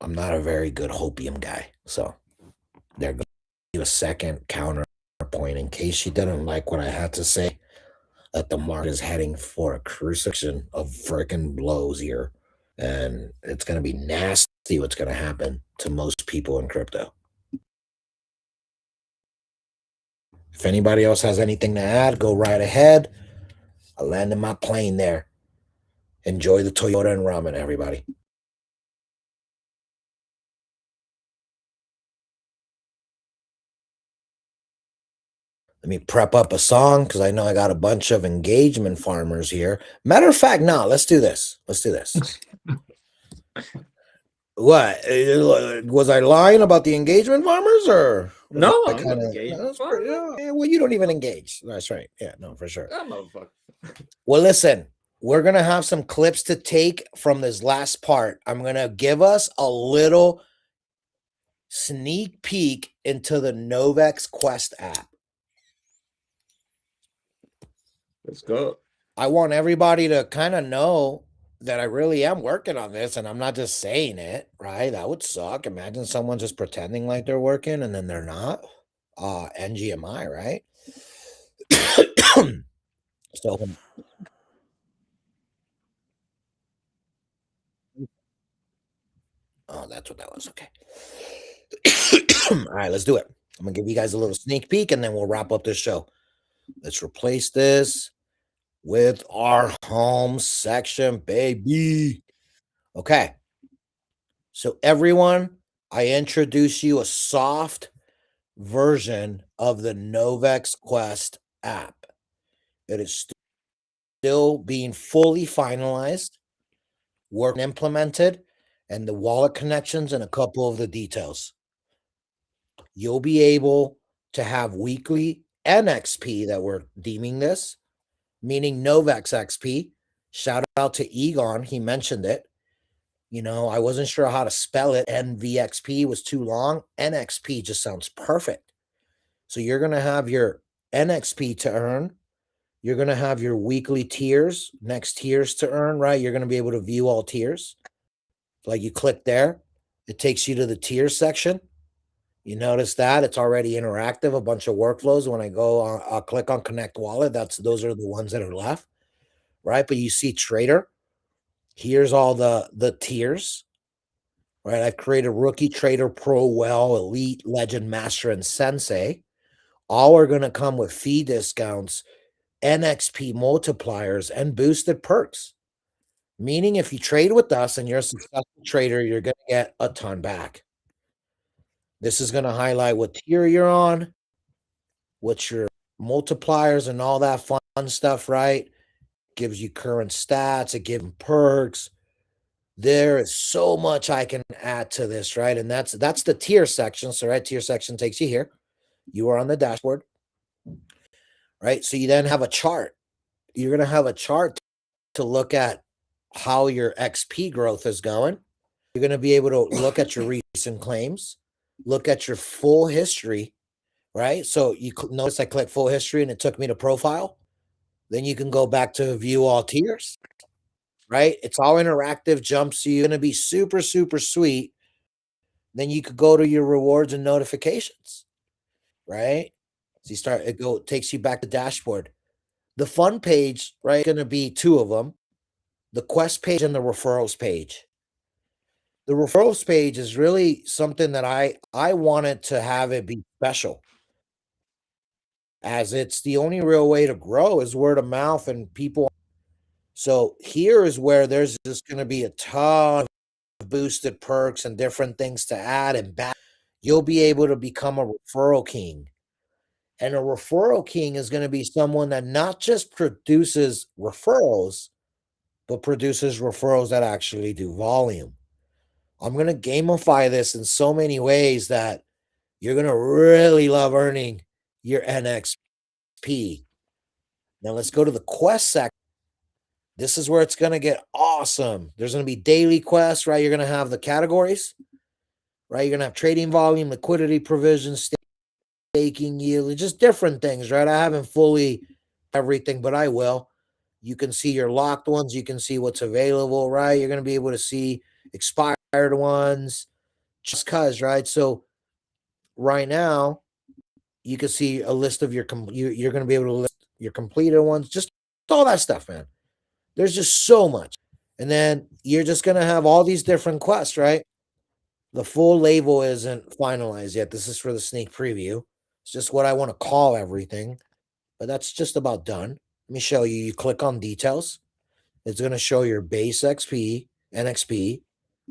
I'm not a very good hopium guy, so they're going to give a second counterpoint in case she didn't like what I had to say. That the market is heading for a crucifixion of freaking blows here, and it's going to be nasty what's going to happen to most people in crypto. If anybody else has anything to add, go right ahead. I landed my plane there. Enjoy the Toyota and ramen, everybody. Let me prep up a song because I know I got a bunch of engagement farmers here. Matter of fact, no, let's do this. Let's do this. What? Was I lying about the engagement farmers or? No, I I'm kind not of. engaged. Well, you don't even engage. That's right. Yeah, no, for sure. That motherfucker. Well, listen, we're going to have some clips to take from this last part. I'm going to give us a little sneak peek into the Novex Quest app. Let's go. I want everybody to kind of know that I really am working on this and I'm not just saying it, right? That would suck. Imagine someone just pretending like they're working and then they're not. NGMI, right? So Oh, that's what that was. Okay. All right, let's do it. I'm gonna give you guys a little sneak peek and then we'll wrap up this show. Let's replace this with our home section, baby. Okay. So, everyone, I introduce you a soft version of the Novex Quest app. It is still being fully finalized, work implemented, and the wallet connections and a couple of the details. You'll be able to have weekly NXP that we're deeming this, meaning Novex XP. Shout out to Egon, he mentioned it. I wasn't sure how to spell it. NVXP was too long. NXP just sounds perfect. So you're going to have your NXP to earn. You're going to have your weekly tiers, next tiers to earn, right? You're going to be able to view all tiers. Like you click there, it takes you to the tier section. You notice that it's already interactive, a bunch of workflows. When I go, I'll click on Connect Wallet. Those are the ones that are left, right? But you see Trader. Here's all the tiers, right? I've created Rookie, Trader, Pro, Well, Elite, Legend, Master, and Sensei. All are going to come with fee discounts, NXP multipliers, and boosted perks. Meaning if you trade with us and you're a successful trader, you're going to get a ton back. This is going to highlight what tier you're on, what your multipliers and all that fun stuff, right? Gives you current stats, it gives you perks. There is so much I can add to this, right? And that's the tier section. So, right, tier section takes you here. You are on the dashboard, right? So you then have a chart. You're going to have a chart to look at how your XP growth is going. You're going to be able to look at your recent claims, look at your full history, right? So you notice I clicked full history and it took me to profile. Then you can go back to view all tiers, right? It's all interactive, jumps you. Going to be super, super sweet. Then you could go to your rewards and notifications, right? So it takes you back to dashboard. The fun page, right? Going to be two of them, the quest page and the referrals page. The referrals page is really something that I wanted to have it be special, as it's the only real way to grow is word of mouth and people. So here is where there's just going to be a ton of boosted perks and different things to add and back. You'll be able to become a referral king. And a referral king is going to be someone that not just produces referrals, but produces referrals that actually do volume. I'm going to gamify this in so many ways that you're going to really love earning your NXP. Now let's go to the quest section. This is where it's going to get awesome. There's going to be daily quests, right? You're going to have the categories, right? You're going to have trading volume, liquidity provisions, staking yield, just different things, right? I haven't fully everything, but I will. You can see your locked ones. You can see what's available, right? You're going to be able to see expired ones, just cause, right? So right now, you can see a list of you're going to be able to list your completed ones, just all that stuff, man. There's just so much. And then you're just going to have all these different quests, right? The full label isn't finalized yet. This is for the sneak preview. It's just what I want to call everything, but that's just about done. Let me show you. You click on details. It's going to show your base XP, NXP,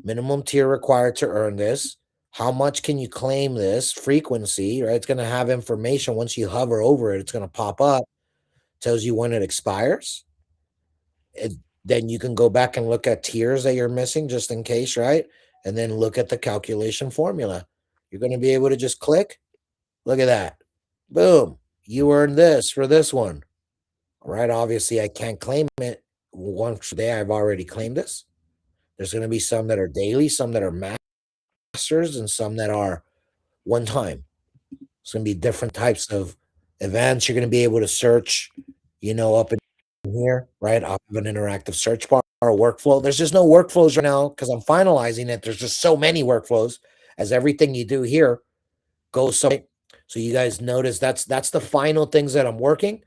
minimum tier required to earn this. How much can you claim this? Frequency, right? It's going to have information. Once you hover over it, it's going to pop up. Tells you when it expires. Then you can go back and look at tiers that you're missing just in case, right? And then look at the calculation formula. You're going to be able to just click. Look at that. Boom. You earned this for this one. All right. Obviously, I can't claim it once a day. I've already claimed this. There's going to be some that are daily, some that are masters, and some that are one time. It's going to be different types of events. You're going to be able to search, up in here, right? I'll have an interactive search bar or workflow. There's just no workflows right now because I'm finalizing it. There's just so many workflows as everything you do here goes so. So you guys notice that's the final things that I'm working,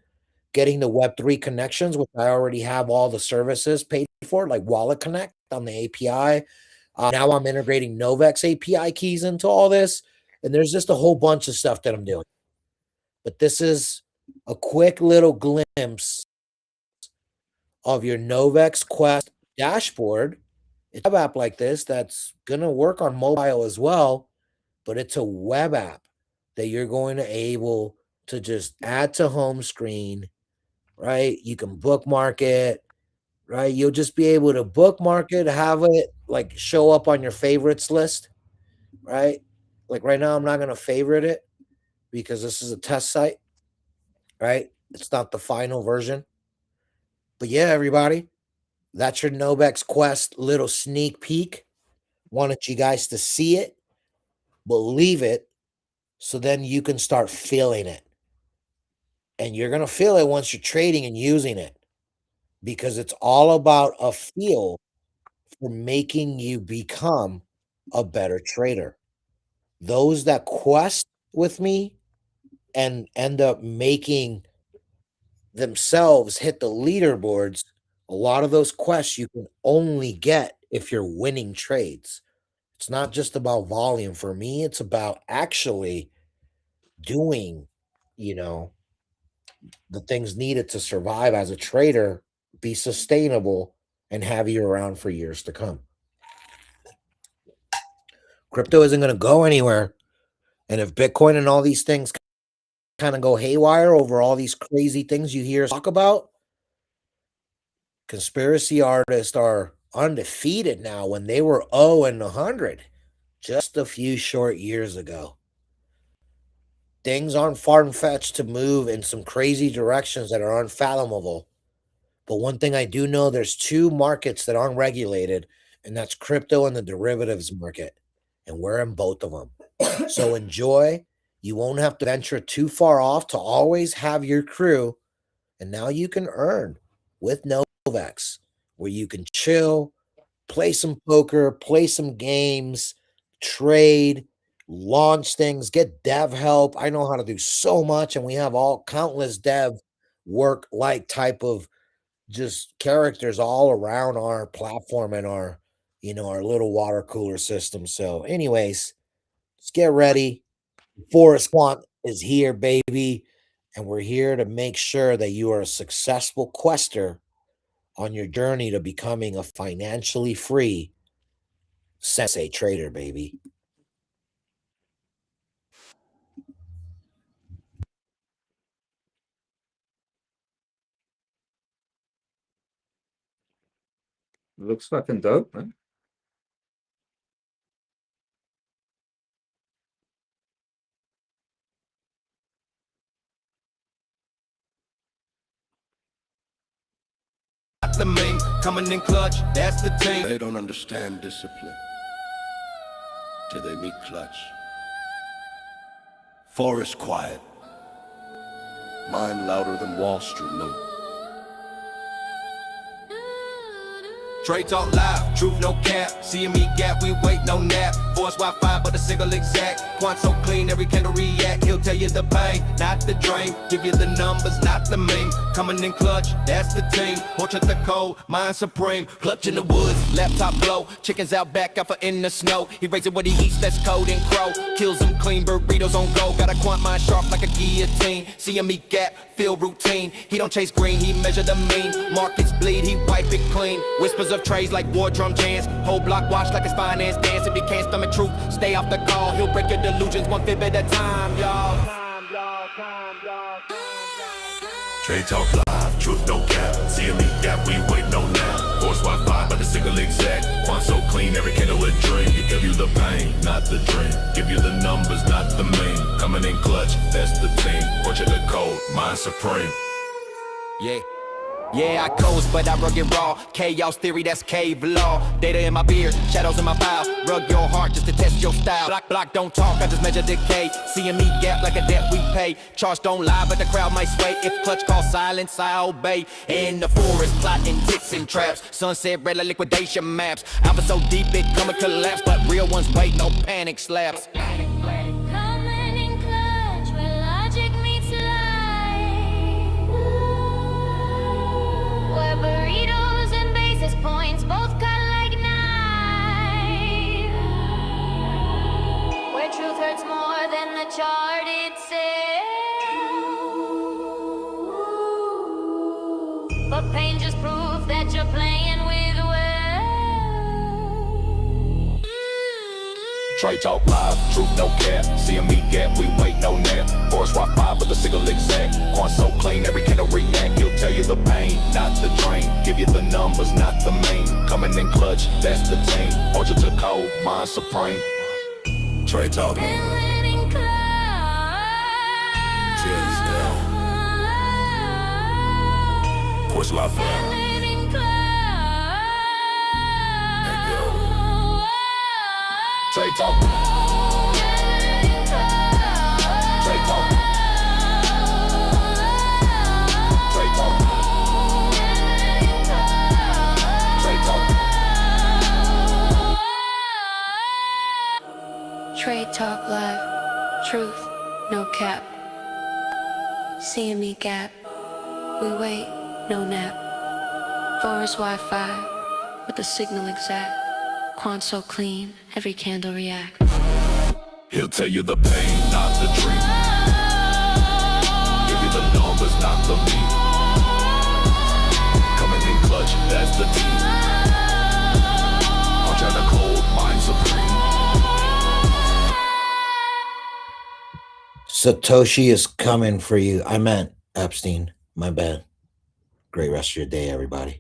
getting the Web3 connections, which I already have all the services paid for, like Wallet Connect on the API, Now I'm integrating Novex API keys into all this, and there's just a whole bunch of stuff that I'm doing. But this is a quick little glimpse of your Novex Quest dashboard. It's a web app like this that's going to work on mobile as well, but it's a web app that you're going to able to just add to home screen, right? You can bookmark it, right? You'll just be able to bookmark it, have it like show up on your favorites list, right? Like right now, I'm not going to favorite it because this is a test site, right? It's not the final version. But yeah, everybody, that's your Novex Quest little sneak peek. Wanted you guys to see it, believe it, so then you can start feeling it. And you're going to feel it once you're trading and using it because it's all about a feel for making you become a better trader. Those that quest with me and end up making themselves hit the leaderboards, a lot of those quests you can only get if you're winning trades. It's not just about volume for me, it's about actually doing, you know, the things needed to survive as a trader, be sustainable, and have you around for years to come. Crypto isn't going to go anywhere. And if Bitcoin and all these things kind of go haywire over all these crazy things you hear talk about, conspiracy artists are undefeated now when they were 0 and 100 just a few short years ago. Things aren't far-fetched to move in some crazy directions that are unfathomable. But one thing I do know, there's two markets that aren't regulated, and that's crypto and the derivatives market. And we're in both of them. So enjoy. You won't have to venture too far off to always have your crew. And now you can earn with Novex, where you can chill, play some poker, play some games, trade, launch things, get dev help. I know how to do so much, and we have all countless dev work like type of just characters all around our platform and our, our little water cooler system. So, anyways, let's get ready. Forest Quant is here, baby. And we're here to make sure that you are a successful quester on your journey to becoming a financially free sensei trader, baby. Looks fucking dope, man. The main coming in clutch, that's the team. They don't understand discipline till they meet clutch. Forest quiet, mind louder than Wall Street low. Trade talk live, truth no cap. Seeing me gap, we wait no nap. Voice Wi-Fi, but a single exact. Quant so clean, every candle react. He'll tell you the pain, not the drain. Give you the numbers, not the meme. Coming in clutch, that's the team. Portrait the code, mind supreme. Clutch in the woods, laptop blow. Chickens out back, alpha in the snow. He raises what he eats, that's code and crow. Kills them clean, burritos on go. Got a quant mind sharp like a guillotine. Seeing me gap, feel routine. He don't chase green, he measure the mean. Markets bleed, he wipe it clean. Whispers of trades like war drum jams. Whole block watch like his finance dance. If he can't stomach truth, stay off the call. He'll break your delusions one fifth at a time, y'all. Trade talk live, truth no cap. Seeing me gap, we wait no nap. Force Wi-Fi, but a single exact. Quant so clean, every candle a dream. Give you the pain, not the dream. Give you the numbers, not the mean. Coming in clutch, that's the team. Portrait the code, mind supreme. Yeah. Yeah, I coast, but I rugged raw. Chaos theory, that's cave law. Data in my beard, shadows in my file. Rug your heart just to test your style. Block, don't talk, I just measure decay. Seeing me gap like a debt we pay. Charge don't lie, but the crowd might sway. If clutch calls silence, I obey. In the forest, plotting ticks and traps. Sunset red like liquidation maps. Alpha so deep it come and collapse. But real ones wait, no panic slaps. Coming in clutch, where logic meets life. Where burritos and basis points both cut like knives. Pain just proof that you're playing with words. Trey talk live, truth no cap. See me gap, we wait no nap. Force rock 5 with a single exact. Corn so clean, every can react. He'll tell you the pain, not the drain. Give you the numbers, not the main. Coming in clutch, that's the team. Hold you to cold, mind supreme. Trey talk. And letting clouds Push love forever. letting clouds Trey talk. Trey talk. Trey talk. Trey talk. Trade Talk Live. Truth, no cap. Seeing me gap. We wait, no nap. Forest Wi-Fi with the signal exact. Quant so clean, every candle react. He'll tell you the pain, not the dream. Give you the numbers, not the mean. Coming in clutch, that's the team. I'm trying to cold, mind supreme. Satoshi is coming for you. I meant Epstein. My bad. Great rest of your day, everybody.